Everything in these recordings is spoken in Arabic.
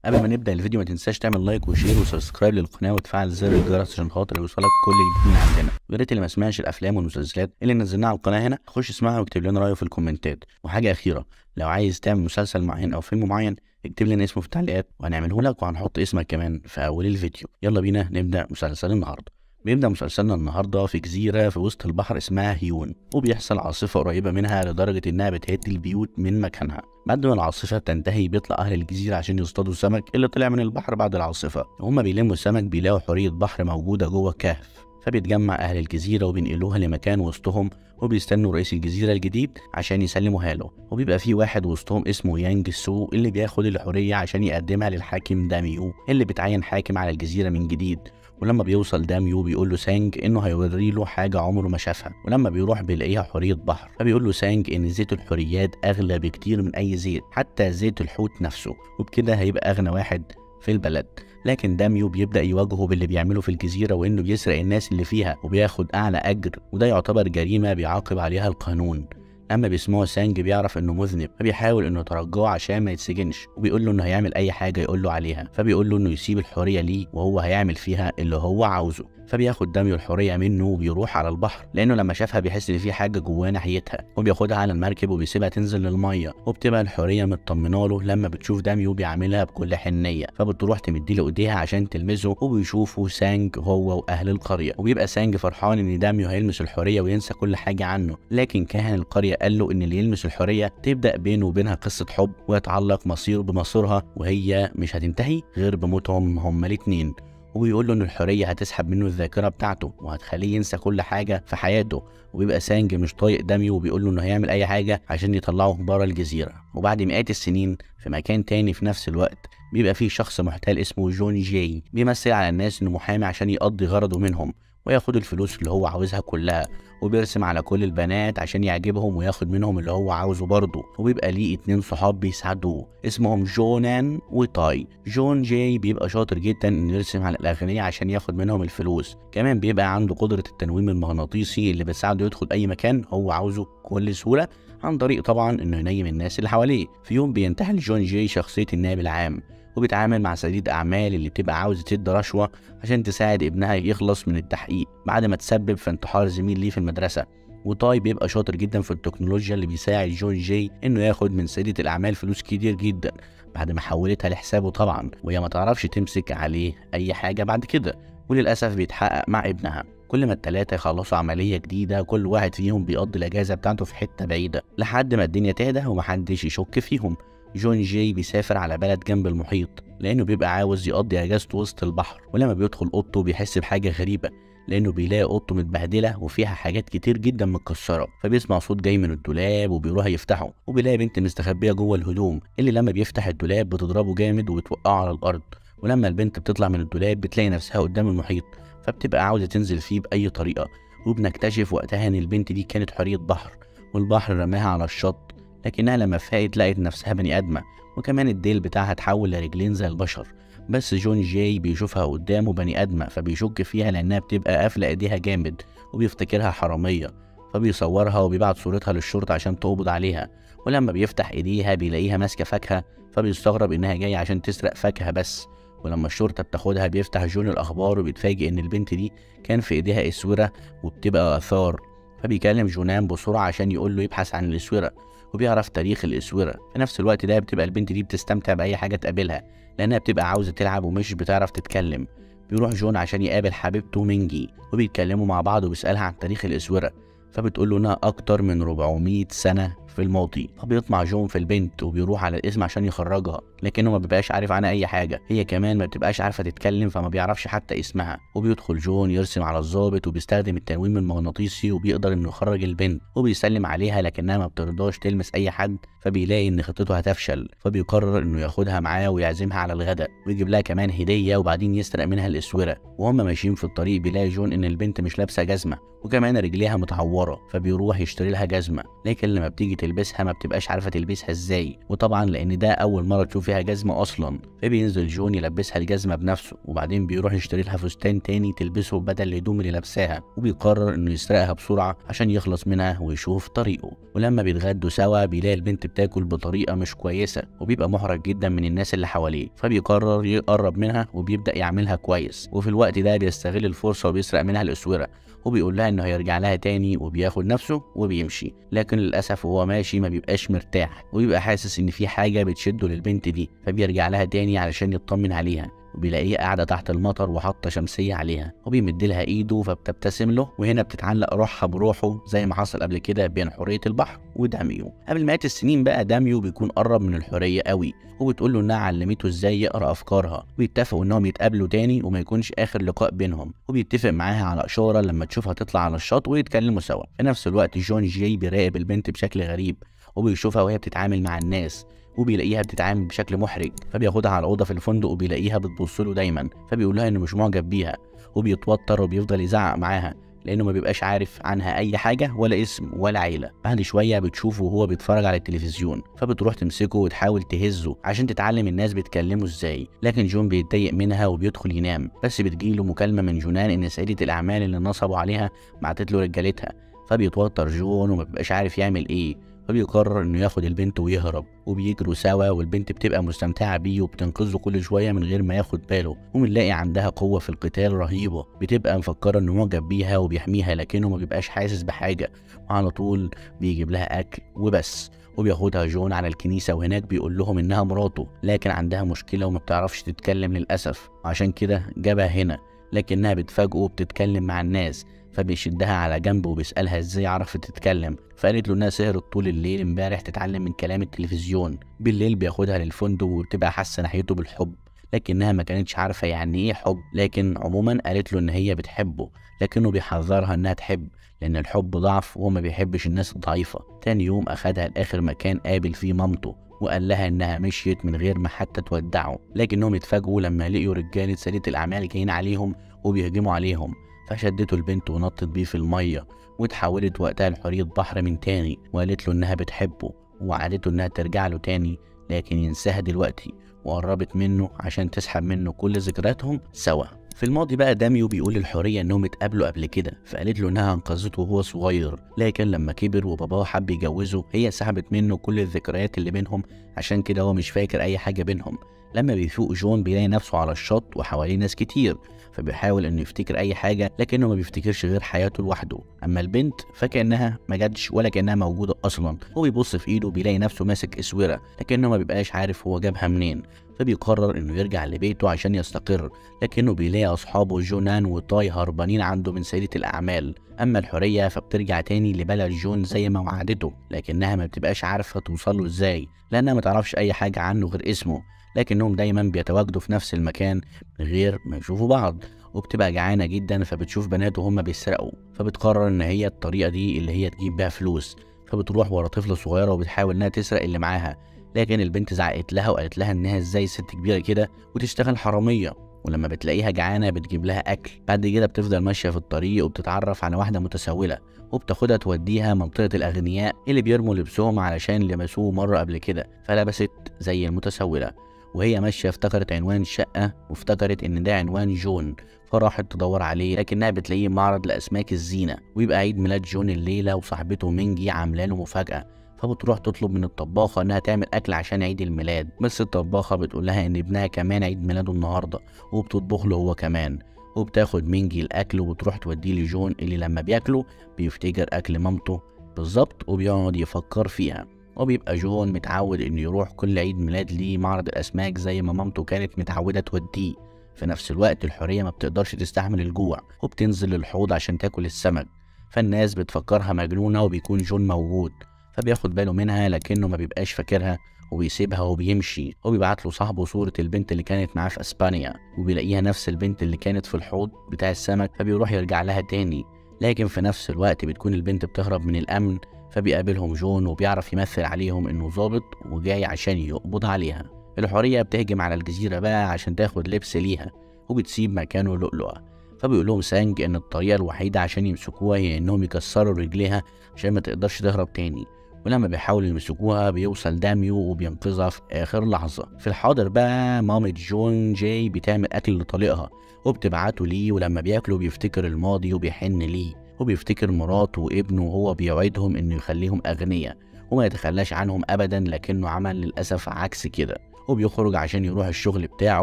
قبل ما نبدا الفيديو ما تنساش تعمل لايك وشير وسبسكرايب للقناه وتفعل زر الجرس عشان خاطر يوصلك كل جديد من عندنا. ويا ريت اللي ما سمعش الافلام والمسلسلات اللي نزلناها على القناه هنا يخش يسمعها ويكتب لنا رايه في الكومنتات. وحاجه اخيره، لو عايز تعمل مسلسل معين او فيلم معين اكتب لنا اسمه في التعليقات وهنعمله لك وهنحط اسمك كمان في اول الفيديو. يلا بينا نبدا مسلسل النهارده. بيبدأ مسلسلنا النهارده في جزيرة في وسط البحر اسمها هيون، وبيحصل عاصفة قريبة منها لدرجة إنها بتهد البيوت من مكانها. بعد ما العاصفة بتنتهي بيطلع أهل الجزيرة عشان يصطادوا السمك اللي طلع من البحر بعد العاصفة. وهما بيلموا السمك بيلاقوا حورية بحر موجودة جوه كهف، فبيتجمع أهل الجزيرة وبينقلوها لمكان وسطهم وبيستنوا رئيس الجزيرة الجديد عشان يسلموها له. وبيبقى في واحد وسطهم اسمه يانج سو اللي بياخد الحورية عشان يقدمها للحاكم داميو اللي بيتعين حاكم على الجزيرة من جديد. ولما بيوصل داميو بيقول له سانج انه هيوري له حاجه عمره ما شافها، ولما بيروح بيلاقيها حوريه بحر. فبيقول له سانج ان زيت الحوريات اغلى بكتير من اي زيت، حتى زيت الحوت نفسه، وبكده هيبقى اغنى واحد في البلد. لكن داميو بيبدأ يواجهه باللي بيعمله في الجزيرة وانه بيسرق الناس اللي فيها وبياخد اعلى اجر، وده يعتبر جريمة بيعاقب عليها القانون. اما بيسمعه سانج بيعرف انه مذنب، فبيحاول انه يترجاه عشان ما يتسجنش، وبيقول له انه هيعمل اي حاجه يقول له عليها. فبيقول له انه يسيب الحوريه ليه وهو هيعمل فيها اللي هو عاوزه. فبياخد داميو الحوريه منه وبيروح على البحر، لانه لما شافها بيحس ان في حاجه جواه ناحيتها، وبياخدها على المركب وبيسيبها تنزل للميه. وبتبقى الحوريه مطمنه له لما بتشوف داميو بيعملها بكل حنيه، فبتروح تمديله ايديها عشان تلمسه. وبيشوفوا سانج هو واهل القريه، وبيبقى سانج فرحان ان داميو هيلمس الحوريه وينسى كل حاجه عنه. لكن كاهن القريه قال له ان اللي يلمس الحوريه تبدا بينه وبينها قصه حب ويتعلق مصيره بمصيرها، وهي مش هتنتهي غير بموتهم هما الاتنين. وبيقول له ان الحوريه هتسحب منه الذاكره بتاعته وهتخليه ينسى كل حاجه في حياته. وبيبقى سانج مش طايق داميو وبيقول له انه هيعمل اي حاجه عشان يطلعه بره الجزيره. وبعد مئات السنين في مكان تاني في نفس الوقت بيبقى فيه شخص محتال اسمه جون جاي، بيمثل على الناس انه محامي عشان يقضي غرضه منهم وياخد الفلوس اللي هو عاوزها كلها. وبيرسم على كل البنات عشان يعجبهم وياخد منهم اللي هو عاوزه برضه. وبيبقى ليه 2 صحاب بيساعدوه اسمهم جونان وتاي. جون جاي بيبقى شاطر جدا انه يرسم على الاغنياء عشان ياخد منهم الفلوس، كمان بيبقى عنده قدرة التنويم المغناطيسي اللي بتساعده يدخل اي مكان هو عاوزه بكل سهولة، عن طريق طبعا انه ينيم الناس اللي حواليه. في يوم بينتحل جون جاي شخصية النائب العام، وبيتعامل مع سيدة أعمال اللي بتبقى عاوزة تدي رشوة عشان تساعد ابنها يخلص من التحقيق بعد ما تسبب في انتحار زميل ليه في المدرسة. وتاي بيبقى شاطر جدا في التكنولوجيا اللي بيساعد جون جاي انه ياخد من سيدة الأعمال فلوس كتير جدا بعد ما حولتها لحسابه طبعا، وهي ما تعرفش تمسك عليه أي حاجة بعد كده. وللأسف بيتحقق مع ابنها. كل ما التلاتة يخلصوا عملية جديدة كل واحد فيهم بيقضي الأجازة بتاعته في حتة بعيدة لحد ما الدنيا تهدى ومحدش يشك فيهم. جون جاي بيسافر على بلد جنب المحيط لأنه بيبقى عاوز يقضي أجازته وسط البحر. ولما بيدخل أوضته بيحس بحاجة غريبة، لأنه بيلاقي أوضته متبهدلة وفيها حاجات كتير جدا متكسرة. فبيسمع صوت جاي من الدولاب وبيروح يفتحه، وبيلاقي بنت مستخبية جوه الهدوم اللي لما بيفتح الدولاب بتضربه جامد وبتوقعه على الأرض. ولما البنت بتطلع من الدولاب بتلاقي نفسها قدام المحيط، فبتبقى عاوزة تنزل فيه بأي طريقة. وبنكتشف وقتها إن البنت دي كانت حورية بحر، والبحر رماها على الشط، لكنها لما فاقت لقت نفسها بني آدمة، وكمان الديل بتاعها اتحول لرجلين زي البشر. بس جون جاي بيشوفها قدامه بني آدمة فبيشك فيها لأنها بتبقى قافلة ايديها جامد وبيفتكرها حرامية، فبيصورها وبيبعت صورتها للشرطة عشان تقبض عليها. ولما بيفتح ايديها بيلاقيها ماسكة فاكهة، فبيستغرب انها جاية عشان تسرق فاكهة بس. ولما الشرطة بتاخدها بيفتح جون الأخبار وبيتفاجئ إن البنت دي كان في إيديها إسورة وبتبقى آثار. فبيكلم جونان بسرعة عشان يقول له يبحث عن الإسورة، وبيعرف تاريخ الإسورة. في نفس الوقت ده بتبقى البنت دي بتستمتع بأي حاجة تقابلها لأنها بتبقى عاوزة تلعب ومش بتعرف تتكلم. بيروح جون عشان يقابل حبيبته مينجي، وبيتكلموا مع بعض وبيسألها عن تاريخ الإسورة، فبتقول له إنها أكتر من 400 سنة في الماضي. فبيطمع جون في البنت وبيروح على الاسم عشان يخرجها، لكنه ما بيبقاش عارف عنها اي حاجه. هي كمان ما بتبقاش عارفه تتكلم فما بيعرفش حتى اسمها. وبيدخل جون يرسم على الضابط وبيستخدم التنويم المغناطيسي وبيقدر انه يخرج البنت، وبيسلم عليها لكنها ما بترضاش تلمس اي حد. فبيلاقي ان خطته هتفشل، فبيقرر انه ياخدها معاه ويعزمها على الغداء ويجيب لها كمان هديه وبعدين يسرق منها الاسوره. وهم ماشيين في الطريق بيلاقي جون ان البنت مش لابسه جزمه وكمان رجليها متعوره، فبيروح يشتري لها جزمه. لكن لما بتيجي تلبسها ما بتبقاش عارفه تلبسها ازاي، وطبعا لان ده اول مره تشوف فيها جزمه اصلا، فبينزل جون يلبسها الجزمه بنفسه، وبعدين بيروح يشتري لها فستان تاني تلبسه بدل الهدوم اللي لابساها، وبيقرر انه يسرقها بسرعه عشان يخلص منها ويشوف طريقه. ولما بيتغدوا سوا بيلاقي البنت بتاكل بطريقه مش كويسه، وبيبقى محرج جدا من الناس اللي حواليه، فبيقرر يقرب منها وبيبدا يعملها كويس، وفي الوقت ده بيستغل الفرصه وبيسرق منها الاسوره، وبيقول لها انه هيرجع لها تاني، وبياخد نفسه وبيمشي. لكن للاسف وهو ماشي ما بيبقاش مرتاح، وبيبقى حاسس ان في حاجه بتشده للبنت دي، فبيرجع لها تاني علشان يطمن عليها، وبيلاقيها قاعده تحت المطر وحاطه شمسيه عليها، وبيمد لها ايده فبتبتسم له، وهنا بتتعلق روحها بروحه زي ما حصل قبل كده بين حوريه البحر وداميو. قبل مئات السنين بقى داميو بيكون قرب من الحوريه قوي، وبتقول له انها علمته ازاي يقرا افكارها، ويتفقوا انهم يتقابلوا تاني وما يكونش اخر لقاء بينهم، وبيتفق معاها على اشاره لما تشوفها تطلع على الشط ويتكلموا سوا. في نفس الوقت جون جاي بيراقب البنت بشكل غريب، وبيشوفها وهي بتتعامل مع الناس، وبيلاقيها بتتعامل بشكل محرج، فبياخدها على الاوضه في الفندق وبيلاقيها بتبص له دايما، فبيقول لها انه مش معجب بيها، وبيتوتر وبيفضل يزعق معاها لانه ما بيبقاش عارف عنها اي حاجه ولا اسم ولا عيله. بعد شويه بتشوفه وهو بيتفرج على التلفزيون، فبتروح تمسكه وتحاول تهزه عشان تتعلم الناس بيتكلموا ازاي، لكن جون بيتضايق منها وبيدخل ينام. بس بتجيله مكالمه من جونان ان سيده الاعمال اللي نصبوا عليها بعتت له رجالتها، فبيتوتر جون وما بيبقاش عارف يعمل ايه، فبيقرر انه ياخد البنت ويهرب، وبيجروا سوا، والبنت بتبقى مستمتعه بيه وبتنقذه كل شويه من غير ما ياخد باله، وبنلاقي عندها قوه في القتال رهيبه، بتبقى مفكره انه معجب بيها وبيحميها لكنه ما بيبقاش حاسس بحاجه، وعلى طول بيجيب لها اكل وبس. وبياخدها جون على الكنيسه، وهناك بيقول لهم انها مراته لكن عندها مشكله وما بتعرفش تتكلم للاسف، وعشان كده جابها هنا، لكنها بتفاجئه وبتتكلم مع الناس، فبيشدها على جنب وبيسألها ازاي عرفت تتكلم، فقالت له انها سهرت طول الليل امبارح تتعلم من كلام التلفزيون. بالليل بياخدها للفندق وبتبقى حاسه ناحيته بالحب، لكنها ما كانتش عارفه يعني ايه حب، لكن عموما قالت له ان هي بتحبه، لكنه بيحذرها انها تحب لان الحب ضعف وهو ما بيحبش الناس الضعيفه. تاني يوم اخدها لاخر مكان قابل فيه مامته، وقال لها انها مشيت من غير ما حتى تودعه، لكنهم اتفاجئوا لما لقيوا رجاله سيدة الاعمال جايين عليهم وبيهجموا عليهم، فشدته البنت ونطت بيه في الميه، واتحولت وقتها لحورية بحر من تاني، وقالت له انها بتحبه ووعدته انها ترجع له تاني لكن ينساها دلوقتي، وقربت منه عشان تسحب منه كل ذكرياتهم سوا. في الماضي بقى داميو بيقول للحورية انهم اتقابلوا قبل كده، فقالت له انها انقذته وهو صغير، لكن لما كبر وباباه حب يجوزه هي سحبت منه كل الذكريات اللي بينهم، عشان كده هو مش فاكر اي حاجة بينهم. لما بيفوق جون بيلاقي نفسه على الشط وحواليه ناس كتير، فبيحاول انه يفتكر اي حاجه لكنه ما بيفتكرش غير حياته لوحده. اما البنت فكانها ما جاتش ولا كانها موجوده اصلا، هو بيبص في ايده بيلاقي نفسه ماسك اسوره لكنه ما بيبقاش عارف هو جابها منين، فبيقرر انه يرجع لبيته عشان يستقر، لكنه بيلاقي اصحابه جونان وتاي هربانين عنده من سيدة الاعمال. اما الحوريه فبترجع تاني لبلد جون زي ما وعدته، لكنها ما بتبقاش عارفه توصله ازاي لانها ما تعرفش اي حاجه عنه غير اسمه، لكنهم دايما بيتواجدوا في نفس المكان من غير ما يشوفوا بعض. وبتبقى جعانه جدا فبتشوف بنات وهم بيسرقوا، فبتقرر ان هي الطريقه دي اللي هي تجيب بيها فلوس، فبتروح ورا طفله صغيره وبتحاول انها تسرق اللي معاها، لكن البنت زعقت لها وقالت لها انها ازاي ست كبيره كده وتشتغل حراميه. ولما بتلاقيها جعانه بتجيب لها اكل. بعد كده بتفضل ماشيه في الطريق وبتتعرف على واحده متسوله، وبتاخدها توديها منطقه الاغنياء اللي بيرموا لبسهم علشان لبسوه مره قبل كده، فلبست زي المتسوله. وهي ماشيه افتكرت عنوان الشقه وافتكرت ان ده عنوان جون، فراحت تدور عليه لكنها بتلاقيه معرض لاسماك الزينه، ويبقى عيد ميلاد جون الليله وصاحبته مينجي عامله له مفاجاه، فبتروح تطلب من الطباخه انها تعمل اكل عشان عيد الميلاد، بس الطباخه بتقول لها ان ابنها كمان عيد ميلاده النهارده وبتطبخ له هو كمان، وبتاخد مينجي الاكل وبتروح توديه لجون اللي لما بياكله بيفتكر اكل مامته بالظبط وبيقعد يفكر فيها. وبيبقى جون متعود انه يروح كل عيد ميلاد ليه معرض الاسماك زي ما مامته كانت متعوده توديه. في نفس الوقت الحوريه ما بتقدرش تستحمل الجوع وبتنزل للحوض عشان تاكل السمك، فالناس بتفكرها مجنونه وبيكون جون موجود، فبياخد باله منها لكنه ما بيبقاش فاكرها وبيسيبها وبيمشي، وبيبعت له صاحبه صورة البنت اللي كانت معاه في اسبانيا، وبيلاقيها نفس البنت اللي كانت في الحوض بتاع السمك، فبيروح يرجع لها تاني. لكن في نفس الوقت بتكون البنت بتهرب من الامن، فبيقابلهم جون وبيعرف يمثل عليهم انه ظابط وجاي عشان يقبض عليها. الحورية بتهجم على الجزيرة بقى عشان تاخد لبس ليها، وبتسيب مكانه لؤلؤة، فبيقول لهم سانج ان الطريقة الوحيدة عشان يمسكوها هي انهم يكسروا رجليها عشان ما تقدرش تهرب تاني، ولما بيحاولوا يمسكوها بيوصل داميو وبينقذها في آخر لحظة. في الحاضر بقى مامة جون جاي بتعمل أكل لطليقها وبتبعته ليه، ولما بياكلوا بيفتكر الماضي وبيحن ليه وبيفتكر مراته وابنه وهو بيوعدهم إنه يخليهم أغنياء وما يتخلاش عنهم أبدا، لكنه عمل للأسف عكس كده. وبيخرج عشان يروح الشغل بتاعه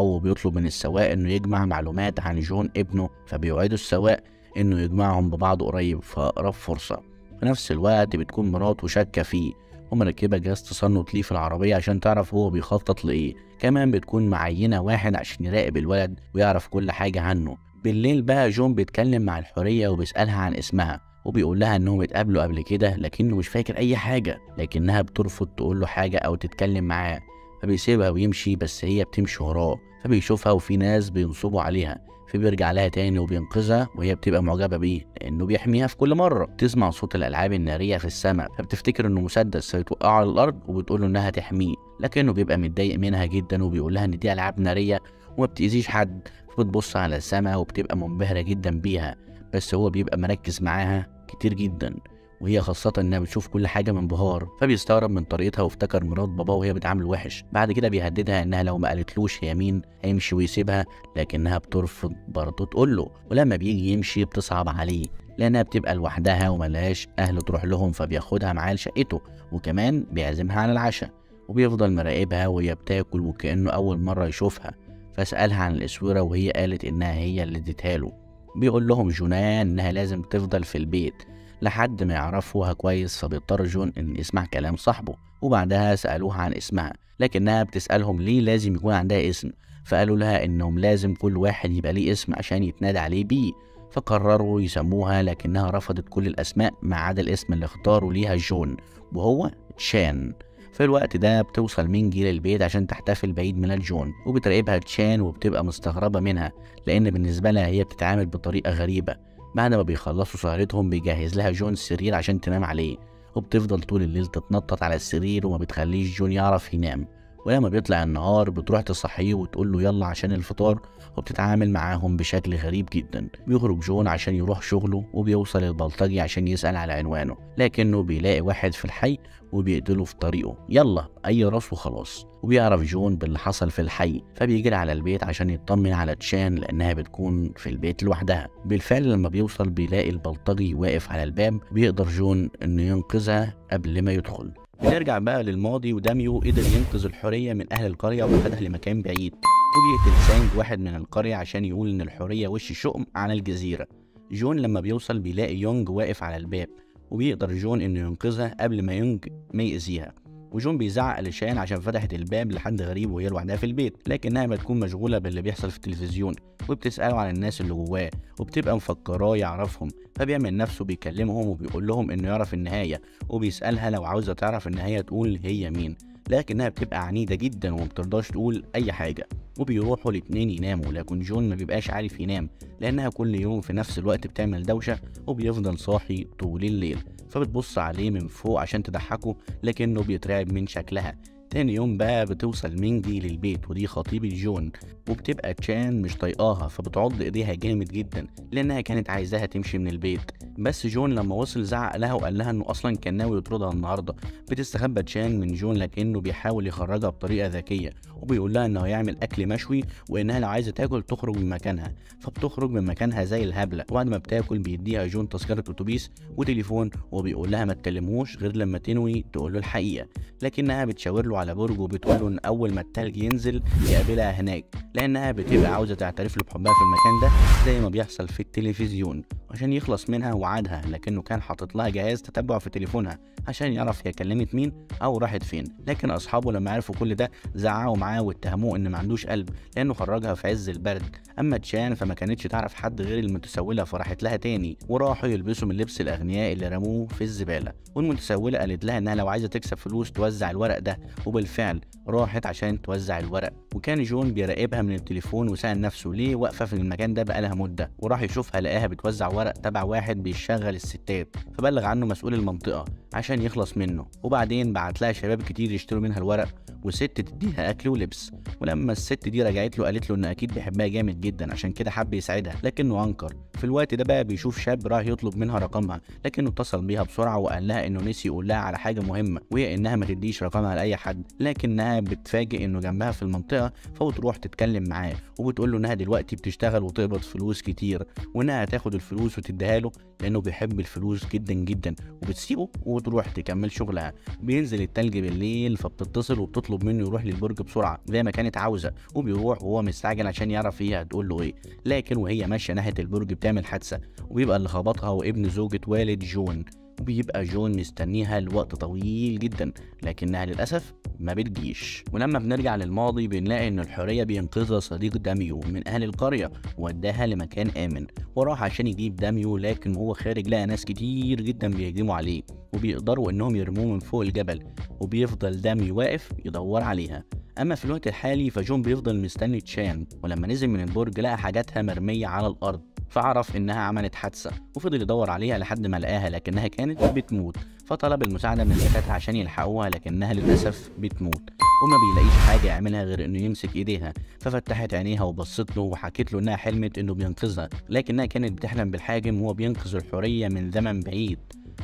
وبيطلب من السواق إنه يجمع معلومات عن جون ابنه، فبيوعده السواق إنه يجمعهم ببعض قريب في أقرب فرصة. في نفس الوقت بتكون مراته شاكة فيه ومركبة جهاز تصنت ليه في العربية عشان تعرف هو بيخطط لإيه. كمان بتكون معينة واحد عشان يراقب الولد ويعرف كل حاجة عنه. بالليل بقى جون بيتكلم مع الحورية وبيسألها عن اسمها وبيقول لها انهم اتقابلوا قبل كده لكنه مش فاكر اي حاجة، لكنها بترفض تقول له حاجة او تتكلم معاه، فبيسيبها ويمشي بس هي بتمشي وراه. فبيشوفها وفي ناس بينصبوا عليها، فبيرجع لها تاني وبينقذها وهي بتبقى معجبة بيه لأنه بيحميها في كل مرة. تسمع صوت الألعاب النارية في السماء فبتفتكر إنه مسدس هيتوقعه على الأرض وبتقول له إنها تحميه، لكنه بيبقى متضايق منها جدا وبيقول لها إن دي ألعاب نارية وما بتأذيش حد. فبتبص على السماء وبتبقى منبهرة جدا بيها، بس هو بيبقى مركز معاها كتير جدا وهي خاصة انها بتشوف كل حاجة بانبهار، فبيستغرب من طريقتها وافتكر مرات باباه وهي بتعامل وحش. بعد كده بيهددها انها لو ما قالتلوش هي مين هيمشي ويسيبها، لكنها بترفض برضه تقول له. ولما بيجي يمشي بتصعب عليه لانها بتبقى لوحدها وملهاش اهل تروح لهم، فبياخدها معاه لشقته وكمان بيعزمها على العشاء وبيفضل مراقبها وهي بتاكل وكأنه اول مرة يشوفها. فسألها عن الاسورة وهي قالت انها هي اللي اديتها له. بيقول لهم جونان انها لازم تفضل في البيت لحد ما يعرفوها كويس، فبيضطر جون ان يسمع كلام صاحبه. وبعدها سألوها عن اسمها لكنها بتسألهم ليه لازم يكون عندها اسم، فقالوا لها انهم لازم كل واحد يبقى ليه اسم عشان يتنادى عليه بيه. فقرروا يسموها لكنها رفضت كل الاسماء ما عدا الاسم اللي اختاروا ليها جون وهو تشان. في الوقت ده بتوصل مينجي للبيت عشان تحتفل بعيد ميلاد جون وبتراقبها تشان وبتبقى مستغربة منها لان بالنسبة لها هي بتتعامل بطريقة غريبة. بعد ما بيخلصوا سهرتهم بيجهز لها جون السرير عشان تنام عليه، وبتفضل طول الليل تتنطط على السرير وما بتخليش جون يعرف ينام. ولما بيطلع النهار بتروح تصحيه وتقول له يلا عشان الفطار، وبتتعامل معاهم بشكل غريب جدا. بيخرج جون عشان يروح شغله وبيوصل البلطجي عشان يسأل على عنوانه، لكنه بيلاقي واحد في الحي وبيقتله في طريقه. يلا اي راس وخلاص. وبيعرف جون باللي حصل في الحي فبيجري على البيت عشان يطمن على تشان لانها بتكون في البيت لوحدها. بالفعل لما بيوصل بيلاقي البلطجي واقف على الباب، بيقدر جون انه ينقذها قبل ما يدخل. بنرجع بقى للماضي وداميو قدر ينقذ الحورية من اهل القرية واخدها لمكان بعيد، وبيقتل سانج واحد من القرية عشان يقول ان الحورية وش شؤم على الجزيرة. جون لما بيوصل بيلاقي يونج واقف على الباب وبيقدر جون انه ينقذها قبل ما يونج ما يأذيها. وجون بيزعق لشان عشان فتحت الباب لحد غريب وهي لوحدها في البيت، لكنها بتكون مشغولة باللي بيحصل في التلفزيون وبتسأله عن الناس اللي جواه وبتبقى مفكراه يعرفهم، فبيعمل نفسه بيكلمهم وبيقول لهم انه يعرف النهاية، وبيسألها لو عاوزة تعرف النهاية تقول هي مين، لكنها بتبقى عنيدة جدا ومبترضاش تقول أي حاجة. وبيروحوا الاتنين يناموا، لكن جون ما بيبقاش عارف ينام لأنها كل يوم في نفس الوقت بتعمل دوشة وبيفضل صاحي طول الليل. فبتبص عليه من فوق عشان تضحكه لكنه بيترعب من شكلها. تاني يوم بقى بتوصل مينجي للبيت ودي خطيبة جون، وبتبقى تشان مش طايقاها فبتعض ايديها جامد جدا لانها كانت عايزاها تمشي من البيت. بس جون لما وصل زعق لها وقال لها انه اصلا كان ناوي يطردها النهارده. بتستخبى تشان من جون لكنه بيحاول يخرجها بطريقه ذكيه وبيقول لها انه هيعمل اكل مشوي وانها لو عايزه تاكل تخرج من مكانها، فبتخرج من مكانها زي الهبله. وبعد ما بتاكل بيديها جون تذكره اتوبيس وتليفون وبيقول لها ما تكلموش غير لما تنوي تقول له الحقيقه، لكنها بتشاور له على برج وبتقول له ان اول ما التلج ينزل يقابلها هناك لانها بتبقى عاوزه تعترف له بحبها في المكان ده زي ما بيحصل في التلفزيون عشان يخلص منها وعدها، لكنه كان حاطط لها جهاز تتبع في تليفونها عشان يعرف هي كلمت مين او راحت فين. لكن اصحابه لما عرفوا كل ده زعقوا معاه واتهموه ان ما عندوش قلب لانه خرجها في عز البرد. اما تشان فما كانتش تعرف حد غير المتسوله فراحت لها تاني وراحوا يلبسوا من لبس الاغنياء اللي رموه في الزباله. والمتسوله قالت لها انها لو عايزه تكسب فلوس توزع الورق ده، وبالفعل راحت عشان توزع الورق. وكان جون بيراقبها من التليفون وسأل نفسه ليه واقفه في المكان ده بقالها مده، وراح يشوفها لقاها بتوزع ورق تبع واحد بيشغل الستات، فبلغ عنه مسؤول المنطقه عشان يخلص منه. وبعدين بعت لها شباب كتير يشتروا منها الورق وست تديها اكل ولبس. ولما الست دي رجعت له قالت له ان اكيد بيحبها جامد جدا عشان كده حب يساعدها، لكنه انكر في الوقت ده بقى بيشوف شاب راح يطلب منها رقمها، لكنه اتصل بيها بسرعه وقال لها انه نسي يقول لها على حاجه مهمه، وهي انها ما تديش رقمها لاي حد. لكنها بتفاجئ انه جنبها في المنطقه، فبتروح تتكلم معاه وبتقول له انها دلوقتي بتشتغل وتقبض فلوس كتير، وانها هتاخد الفلوس وتديها له لانه بيحب الفلوس جدا جدا، وبتسيبه وتروح تكمل شغلها. بينزل التلج بالليل، فبتتصل وبتطلب منه يروح للبرج بسرعه زي ما كانت عاوزه، وبيروح وهو مستعجل عشان يعرف هي هتقول له ايه. لكن وهي ماشيه ناحيه البرج بتعمل حادثه، وبيبقى اللي خبطها هو ابن زوجة والد جون، وبيبقى جون مستنيها لوقت طويل جدا، لكنها للأسف ما بتجيش. ولما بنرجع للماضي بنلاقي ان الحورية بينقذها صديق داميو من اهل القرية، ووداها لمكان امن، وراح عشان يجيب داميو، لكن وهو خارج لقى ناس كتير جدا بيهجموا عليه وبيقدروا انهم يرموه من فوق الجبل، وبيفضل داميو واقف يدور عليها. اما في الوقت الحالي فجون بيفضل مستني تشان، ولما نزل من البرج لقى حاجاتها مرمية على الارض، فعرف انها عملت حادثه، وفضل يدور عليها لحد ما لقاها، لكنها كانت بتموت. فطلب المساعده من دكاتره عشان يلحقوها، لكنها للاسف بتموت، وما بيلاقيش حاجه يعملها غير انه يمسك ايديها. ففتحت عينيها وبصت له وحكت له انها حلمت انه بينقذها، لكنها كانت بتحلم بالحاكم وهو بينقذ الحوريه من زمن بعيد.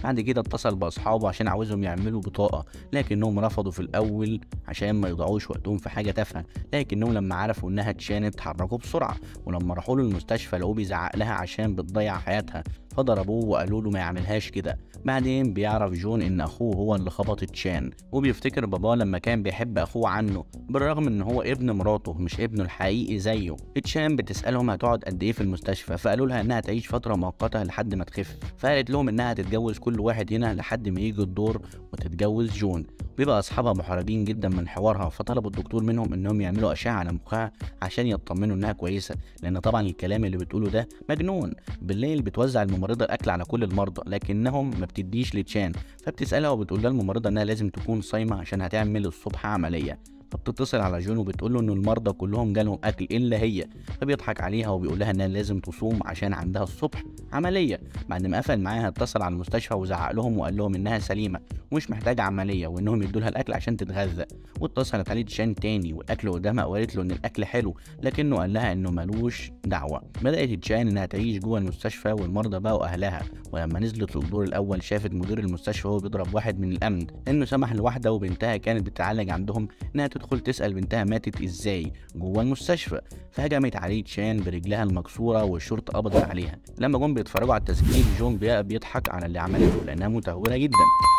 بعد كده اتصل باصحابه عشان عاوزهم يعملوا بطاقه، لكنهم رفضوا في الاول عشان ما يضيعوش وقتهم في حاجه تافهه. لكنهم لما عرفوا انها اتشانت اتحركوا بسرعه، ولما راحوا له المستشفى لقوه بيزعق لها عشان بتضيع حياتها، فضربوه وقالوا له ما يعملهاش كده. بعدين بيعرف جون ان اخوه هو اللي خبط تشان، وبيفتكر باباه لما كان بيحب اخوه عنه، بالرغم ان هو ابن مراته مش ابنه الحقيقي زيه. تشان بتسالهم هتقعد قد ايه في المستشفى، فقالوا لها انها تعيش فتره مؤقته لحد ما تخف، فقالت لهم انها تتجوز كل واحد هنا لحد ما يجي الدور وتتجوز جون. بيبقى اصحابها محرجين جدا من حوارها، فطلبوا الدكتور منهم انهم يعملوا اشعه على مخها عشان يطمنوا انها كويسه، لان طبعا الكلام اللي بتقوله ده مجنون. بالليل بتوزع الممرضه الاكل على كل المرضى، لكنهم ما بتديش لتشان، فبتسالها وبتقول لها الممرضه انها لازم تكون صايمه عشان هتعمل الصبح عمليه. فبتتصل على جون وبتقول له ان المرضى كلهم جالهم اكل الا هي، فبيضحك عليها وبيقول لها انها لازم تصوم عشان عندها الصبح عمليه. بعد ما قفل معاها اتصل على المستشفى وزعق لهم وقال لهم انها سليمه ومش محتاجه عمليه، وانهم يدوا لها الاكل عشان تتغذى. واتصلت عليه تشان تاني والاكل قدامها، وقالت له ان الاكل حلو، لكنه قال لها انه ملوش دعوه. بدات تشان انها تعيش جوه المستشفى والمرضى بقوا اهلها، ولما نزلت للدور الاول شافت مدير المستشفى وهو بيضرب واحد من الامن انه سمح لواحده وبنتها كانت بتتعالج عندهم انها تدخل تسال بنتها ماتت ازاي جوه المستشفى. فهجمت عليه تشان برجلها المكسوره والشرطه قبضت عليها. لما جم بيتفرجوا على التسجيل جون بيضحك على اللي عملته لانها متهوره جدا.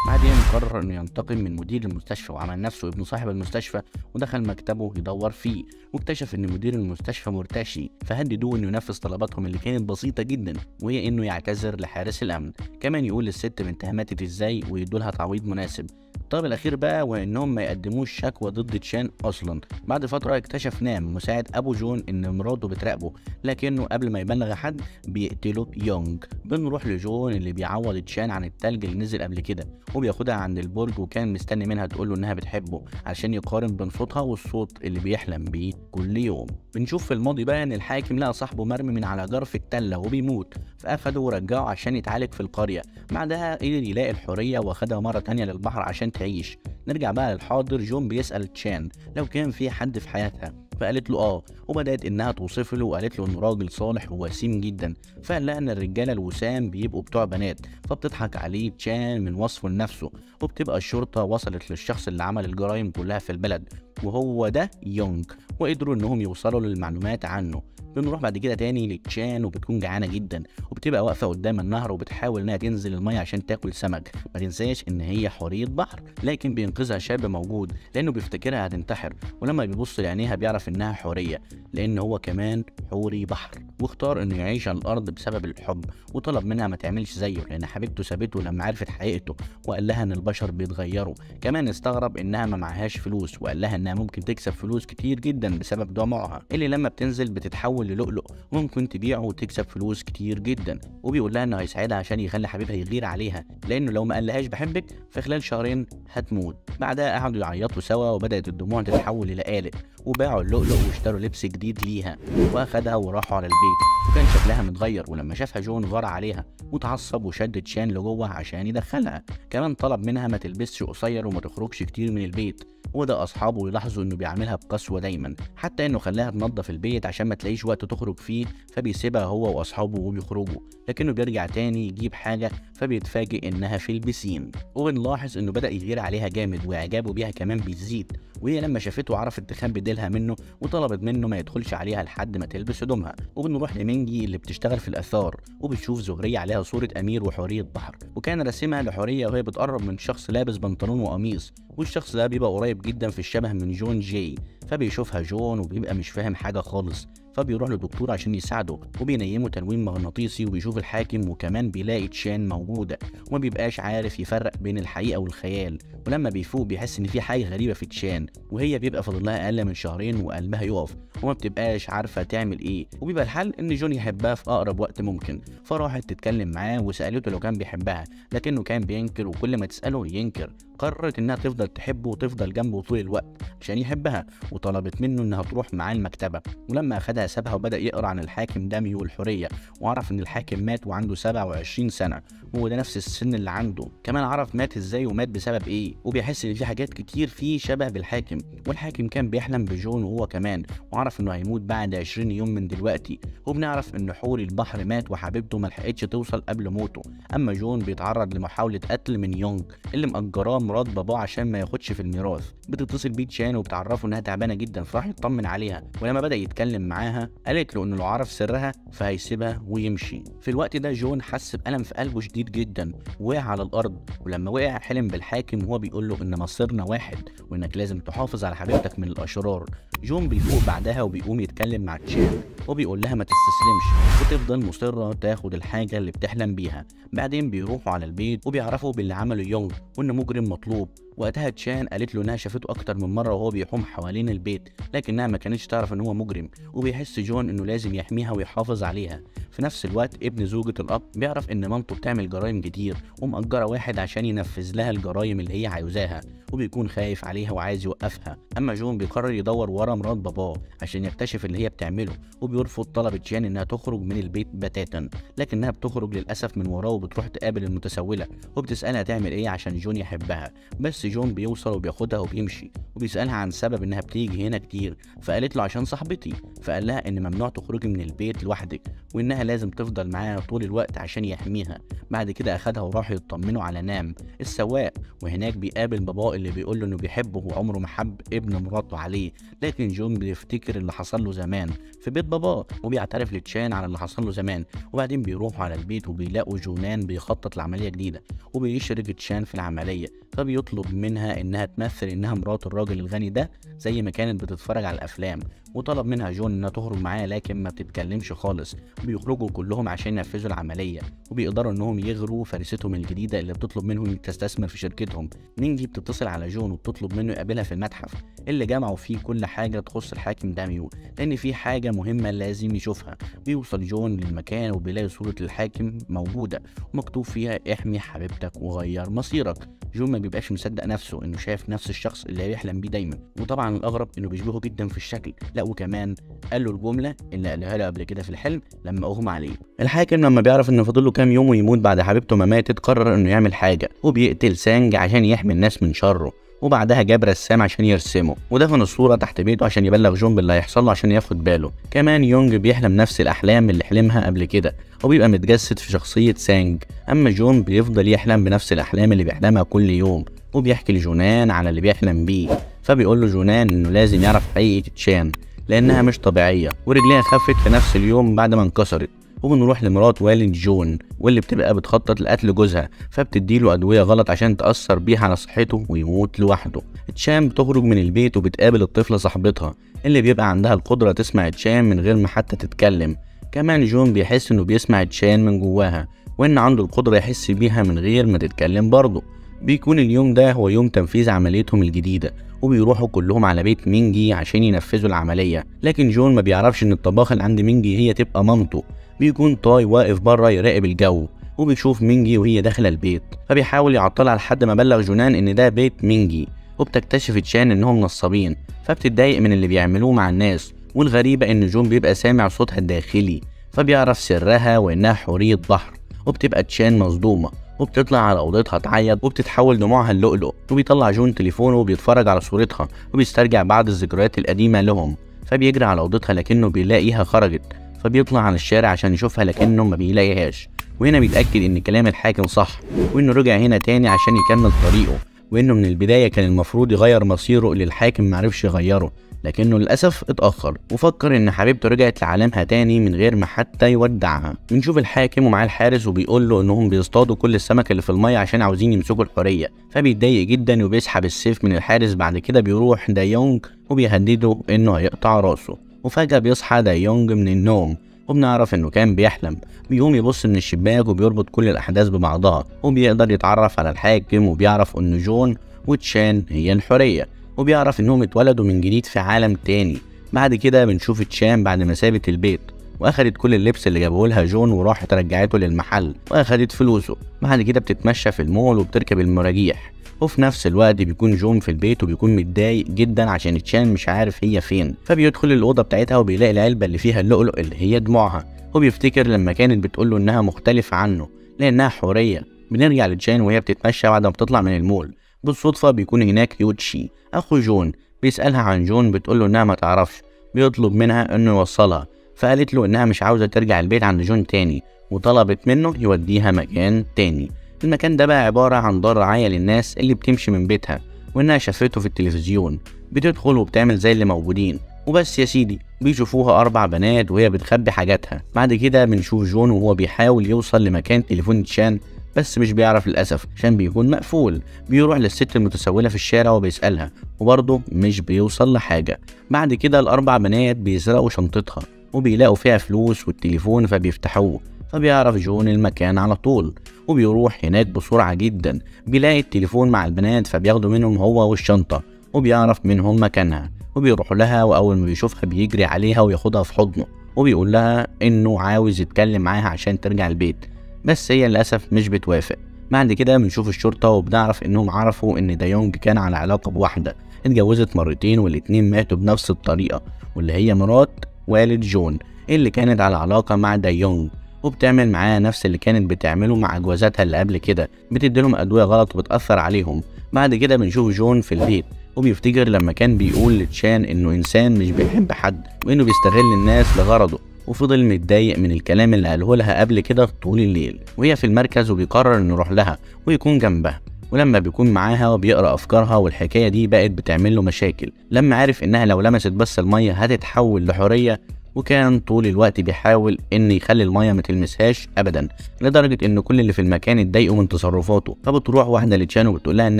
بعدين قرر انه ينتقم من مدير المستشفى وعمل نفسه ابن صاحب المستشفى، ودخل مكتبه يدور فيه، واكتشف ان مدير المستشفى مرتشي، فهددوه انه ينفذ طلباتهم اللي كانت بسيطه جدا، وهي انه يعتذر لحارس الامن، كمان يقول للست بنتها ماتت ازاي ويدولها تعويض مناسب. الطلب الاخير بقى وانهم ما يقدموش شكوى ضد تشان اصلا. بعد فتره اكتشف نام مساعد ابو جون ان مراته بتراقبه، لكنه قبل ما يبلغ حد بيقتله يونغ. بنروح لجون اللي بيعوض تشان عن التلج اللي نزل قبل كده، وبياخدها عند البرج وكان مستني منها تقول له انها بتحبه عشان يقارن بين صوتها والصوت اللي بيحلم بيه كل يوم. بنشوف في الماضي بقى ان الحاكم لقى صاحبه مرمي من على جرف التله وبيموت، فاخده ورجعه عشان يتعالج في القريه. بعدها قدر يلاقي الحوريه واخدها مره تانيه للبحر عشان تعيش. نرجع بقى للحاضر، جون بيسال تشان لو كان في حد في حياتها، فقالت له اه، وبدات انها توصف له وقالت له انه راجل صالح ووسيم جدا، فقال لها ان الرجاله الوسام بيبقوا بتوع بنات، فبتضحك عليه تشان من وصفه لنفسه. وبتبقى الشرطه وصلت للشخص اللي عمل الجرائم كلها في البلد، وهو ده يونغ، وقدروا انهم يوصلوا للمعلومات عنه. بنروح بعد كده تاني لتشان وبتكون جعانه جدا، وبتبقى واقفه قدام النهر وبتحاول انها تنزل الميه عشان تاكل سمك. ما تنساش ان هي حوريه بحر، لكن بينقذها شاب موجود لانه بيفتكرها هتنتحر، ولما بيبص لعينيها بيعرف انها حوريه لان هو كمان حوري بحر، واختار انه يعيش على الارض بسبب الحب، وطلب منها ما تعملش زيه لان حبيبته سابته لما عرفت حقيقته، وقال لها ان البشر بيتغيروا. كمان استغرب انها ما معهاش فلوس، وقال لها انها ممكن تكسب فلوس كتير جدا بسبب دموعها اللي لما بتنزل بتتحول للؤلؤ وممكن تبيعه وتكسب فلوس كتير جدا. وبيقول لها انه هيساعدها عشان يخلي حبيبها يغير عليها، لانه لو ما قالهاش بحبك في خلال شهرين هتموت. بعدها قعدوا يعيطوا سوا وبدات الدموع تتحول الى قالق، وباعوا اللؤلؤ واشتروا لبس جديد ليها، واخدها وراحوا على البيت، وكان شكلها متغير. ولما شافها جون غار عليها وتعصب وشد تشان لجوه عشان يدخلها. كمان طلب منها ما تلبسش قصير وما تخرجش كتير من البيت، وده اصحابه يلاحظوا انه بيعملها بقسوه دايما. جدا، حتى انه خلاها تنظف البيت عشان ما تلاقيش وقت تخرج فيه، فبيسيبها هو واصحابه وبيخرجوا، لكنه بيرجع تاني يجيب حاجه فبيتفاجئ انها في البسين. وبنلاحظ انه بدا يغير عليها جامد واعجابه بيها كمان بيزيد، وهي لما شافته عرفت تخبي ديلها منه وطلبت منه ما يدخلش عليها لحد ما تلبس هدومها. وبنروح لمينجي اللي بتشتغل في الاثار، وبتشوف زهريه عليها صوره امير وحوريه بحر، وكان راسمها لحوريه وهي بتقرب من شخص لابس بنطلون وقميص، والشخص ده بيبقى قريب جدا في الشبه من جون جاي. فبيشوفها جون وبيبقى مش فاهم حاجه خالص، فبيروح لدكتور عشان يساعده وبينيمه تنويم مغناطيسي، وبيشوف الحاكم وكمان بيلاقي تشان موجوده، وما بيبقاش عارف يفرق بين الحقيقه والخيال. ولما بيفوق بيحس ان في حاجه غريبه في تشان، وهي بيبقى فاضل لها اقل من شهرين وقلبها يقف وما بتبقاش عارفه تعمل ايه، وبيبقى الحل ان جون يحبها في اقرب وقت ممكن. فراحت تتكلم معاه وسالته لو كان بيحبها، لكنه كان بينكر، وكل ما تساله ينكر. قررت انها تفضل تحبه وتفضل جنبه طول الوقت عشان يحبها، وطلبت منه انها تروح معاه المكتبه. ولما اخدها سابها وبدا يقرا عن الحاكم داميو والحوريه، وعرف ان الحاكم مات وعنده 27 سنه، هو ده نفس السن اللي عنده. كمان عرف مات ازاي ومات بسبب ايه، وبيحس ان في حاجات كتير فيه شبه بالحاكم. والحاكم كان بيحلم بجون وهو كمان، وعرف انه هيموت بعد 20 يوم من دلوقتي. وبنعرف ان حوري البحر مات وحبيبته ملحقتش توصل قبل موته. اما جون بيتعرض لمحاوله قتل من يونغ اللي مأجراه مرات باباه عشان ما ياخدش في الميراث. بتتصل بيه تشان وبتعرفه انها تعبانه جدا، فراح يطمن عليها. ولما بدا يتكلم معاها قالت له انه لو عرف سرها فهيسيبها ويمشي. في الوقت ده جون حس بألم في قلبه شديد جدا، وقع على الارض. ولما وقع حلم بالحاكم وهو بيقول له ان مصيرنا واحد، وانك لازم تحافظ على حبيبتك من الاشرار. جون بيفوق بعدها وبيقوم يتكلم مع تشان، وبيقول لها ما تستسلمش وتفضل مصره تاخد الحاجه اللي بتحلم بيها. بعدين بيروحوا على البيت وبيعرفوا باللي عمله يونغ وانه مجرم مطلوب. وقتها تشان قالت له انها شافته اكتر من مره وهو بيحوم حوالين البيت، لكنها ما كانتش تعرف ان هو مجرم. وبيحس جون انه لازم يحميها ويحافظ عليها. في نفس الوقت ابن زوجة الاب بيعرف ان مامته بتعمل جرائم كتير، ومأجره واحد عشان ينفذ لها الجرائم اللي هي عاوزاها، وبيكون خايف عليها وعايز يوقفها. اما جون بيقرر يدور ورا مرات باباه عشان يكتشف اللي هي بتعمله، وبيرفض طلب تشان انها تخرج من البيت بتاتا، لكنها بتخرج للاسف من وراه وبتروح تقابل المتسوله وبتسالها تعمل ايه عشان جون يحبها. بس جون بيوصل وبياخدها وبيمشي، وبيسالها عن سبب انها بتيجي هنا كتير، فقالت له عشان صاحبتي. فقال لها ان ممنوع تخرجي من البيت لوحدك، وانها لازم تفضل معاه طول الوقت عشان يحميها. بعد كده اخدها وراحوا يطمنوا على نام السواق، وهناك بيقابل باباه اللي بيقول له انه بيحبه وعمره ما حب ابن مراته عليه. لكن جون بيفتكر اللي حصل له زمان في بيت باباه، وبيعترف لتشان على اللي حصل له زمان. وبعدين بيروحوا على البيت وبيلاقوا جونان بيخطط لعمليه جديده، وبيشرك تشان في العمليه. فبيطلب منها انها تمثل انها مرات الراجل الغني ده زي ما كانت بتتفرج على الافلام. وطلب منها جون انها تخرج معاه، لكن ما بتتكلمش خالص. بيخرجوا كلهم عشان ينفذوا العمليه، وبيقدروا انهم يغروا فارستهم الجديده اللي بتطلب منهم تستثمر في شركتهم. نينجي بتتصل على جون وبتطلب منه يقابلها في المتحف اللي جمعوا فيه كل حاجه تخص الحاكم داميو، لان في حاجه مهمه لازم يشوفها. بيوصل جون للمكان وبيلاقي صوره الحاكم موجوده ومكتوب فيها احمي حبيبتك وغير مصيرك. جون ما بيبقاش مصدق نفسه انه شايف نفس الشخص اللي بيحلم بيه دايما، وطبعا الاغرب انه بيشبهه جدا في الشكل. لا وكمان قال له الجمله اللي قالها له قبل كده في الحلم لما اغمى عليه. الحاكم لما بيعرف ان فاضل له كام يوم ويموت بعد حبيبته ما ماتت، قرر انه يعمل حاجه، وبيقتل سانج عشان يحمي الناس من شره. وبعدها جاب رسام عشان يرسمه، ودفن الصوره تحت بيته عشان يبلغ جون باللي هيحصل له عشان ياخد باله. كمان يونج بيحلم نفس الاحلام اللي حلمها قبل كده، وبيبقى متجسد في شخصيه سانج. اما جون بيفضل يحلم بنفس الاحلام اللي بيحلمها كل يوم، وبيحكي لجونان على اللي بيحلم بيه. فبيقول له جونان انه لازم يعرف حقيقه تشان لانها مش طبيعيه، ورجليها خفت في نفس اليوم بعد ما انكسرت. وبنروح لمرات والد جون واللي بتبقى بتخطط لقتل جوزها، فبتديله ادويه غلط عشان تاثر بيها على صحته ويموت لوحده. تشان بتخرج من البيت وبتقابل الطفله صاحبتها اللي بيبقى عندها القدره تسمع تشان من غير ما حتى تتكلم. كمان جون بيحس انه بيسمع تشان من جواها، وان عنده القدره يحس بيها من غير ما تتكلم برضه. بيكون اليوم ده هو يوم تنفيذ عمليتهم الجديده، وبيروحوا كلهم على بيت مينجي عشان ينفذوا العمليه. لكن جون ما بيعرفش ان الطباخه اللي عند مينجي هي تبقى مامته. بيكون تاي واقف بره يراقب الجو، وبيشوف مينجي وهي داخله البيت، فبيحاول يعطلها لحد ما بلغ جونان ان ده بيت مينجي. وبتكتشف تشان انهم نصابين، فبتتضايق من اللي بيعملوه مع الناس. والغريبه ان جون بيبقى سامع صوتها الداخلي، فبيعرف سرها وانها حوريه بحر. وبتبقى تشان مصدومه، وبتطلع على اوضتها تعيط وبتتحول دموعها للؤلؤ. وبيطلع جون تليفونه وبيتفرج على صورتها وبيسترجع بعض الذكريات القديمه لهم. فبيجري على اوضتها لكنه بيلاقيها خرجت، فبيطلع على الشارع عشان يشوفها لكنه ما بيلاقيهاش. وهنا بيتاكد ان كلام الحاكم صح، وانه رجع هنا تاني عشان يكمل طريقه، وانه من البدايه كان المفروض يغير مصيره اللي الحاكم معرفش يغيره، لكنه للاسف اتاخر وفكر ان حبيبته رجعت لعالمها تاني من غير ما حتى يودعها. بنشوف الحاكم ومعاه الحارس وبيقول له انهم بيصطادوا كل السمك اللي في الميه عشان عاوزين يمسكوا الحوريه، فبيتضايق جدا وبيسحب السيف من الحارس. بعد كده بيروح دايونج وبيهدده انه هيقطع راسه. وفجاه بيصحى دايونج من النوم وبنعرف انه كان بيحلم. بيقوم يبص من الشباك وبيربط كل الاحداث ببعضها، وبيقدر يتعرف على الحاكم وبيعرف ان جون وتشان هي الحوريه، وبيعرف انهم اتولدوا من جديد في عالم تاني. بعد كده بنشوف تشان بعد ما سابت البيت واخدت كل اللبس اللي جابه لها جون وراحت رجعته للمحل واخدت فلوسه. بعد كده بتتمشى في المول وبتركب المراجيح، وفي نفس الوقت بيكون جون في البيت وبيكون متضايق جدا عشان تشان مش عارف هي فين. فبيدخل الاوضه بتاعتها وبيلاقي العلبه اللي فيها اللؤلؤ اللي هي دموعها، وبيفتكر لما كانت بتقول له انها مختلفه عنه لانها حوريه. بنرجع لتشان وهي بتتمشى بعد ما بتطلع من المول. بالصدفه بيكون هناك يوتشي اخو جون، بيسالها عن جون، بتقول له انها ما تعرفش. بيطلب منها انه يوصلها، فقالت له انها مش عاوزه ترجع البيت عند جون تاني، وطلبت منه يوديها مكان تاني. المكان ده بقى عباره عن دار رعايه للناس اللي بتمشي من بيتها، وانها شافته في التلفزيون. بتدخل وبتعمل زي اللي موجودين وبس يا سيدي. بيشوفوها 4 بنات وهي بتخبي حاجاتها. بعد كده بنشوف جون وهو بيحاول يوصل لمكان تليفون تشان، بس مش بيعرف للاسف عشان بيكون مقفول. بيروح للست المتسولة في الشارع وبيسألها وبرضه مش بيوصل لحاجة. بعد كده ال4 بنات بيسرقوا شنطتها وبيلاقوا فيها فلوس والتليفون، فبيفتحوه. فبيعرف جون المكان على طول وبيروح هناك بسرعة جدا. بيلاقي التليفون مع البنات فبياخدوا منهم هو والشنطة، وبيعرف منهم مكانها وبيروح لها. وأول ما بيشوفها بيجري عليها وياخدها في حضنه وبيقول لها إنه عاوز يتكلم معاها عشان ترجع البيت، بس هي للأسف مش بتوافق. بعد كده بنشوف الشرطة وبنعرف إنهم عرفوا إن دايونج كان على علاقة بواحدة اتجوزت مرتين والاتنين ماتوا بنفس الطريقة، واللي هي مرات والد جون اللي كانت على علاقة مع دايونج، وبتعمل معاه نفس اللي كانت بتعمله مع جوازاتها اللي قبل كده، بتديلهم أدوية غلط وبتأثر عليهم. بعد كده بنشوف جون في البيت وبيفتكر لما كان بيقول لتشان إنه إنسان مش بيحب حد وإنه بيستغل الناس لغرضه، وفضل متضايق من الكلام اللي قاله لها قبل كده طول الليل. وهي في المركز وبيقرر انه يروح لها ويكون جنبها، ولما بيكون معاها وبيقرا افكارها. والحكايه دي بقت بتعمل له مشاكل لما عرف انها لو لمست بس الميه هتتحول لحوريه، وكان طول الوقت بيحاول ان يخلي الميه ما تلمسهاش ابدا، لدرجه ان كل اللي في المكان اتضايقوا من تصرفاته. فبتروح واحده لتشان وبتقول لها ان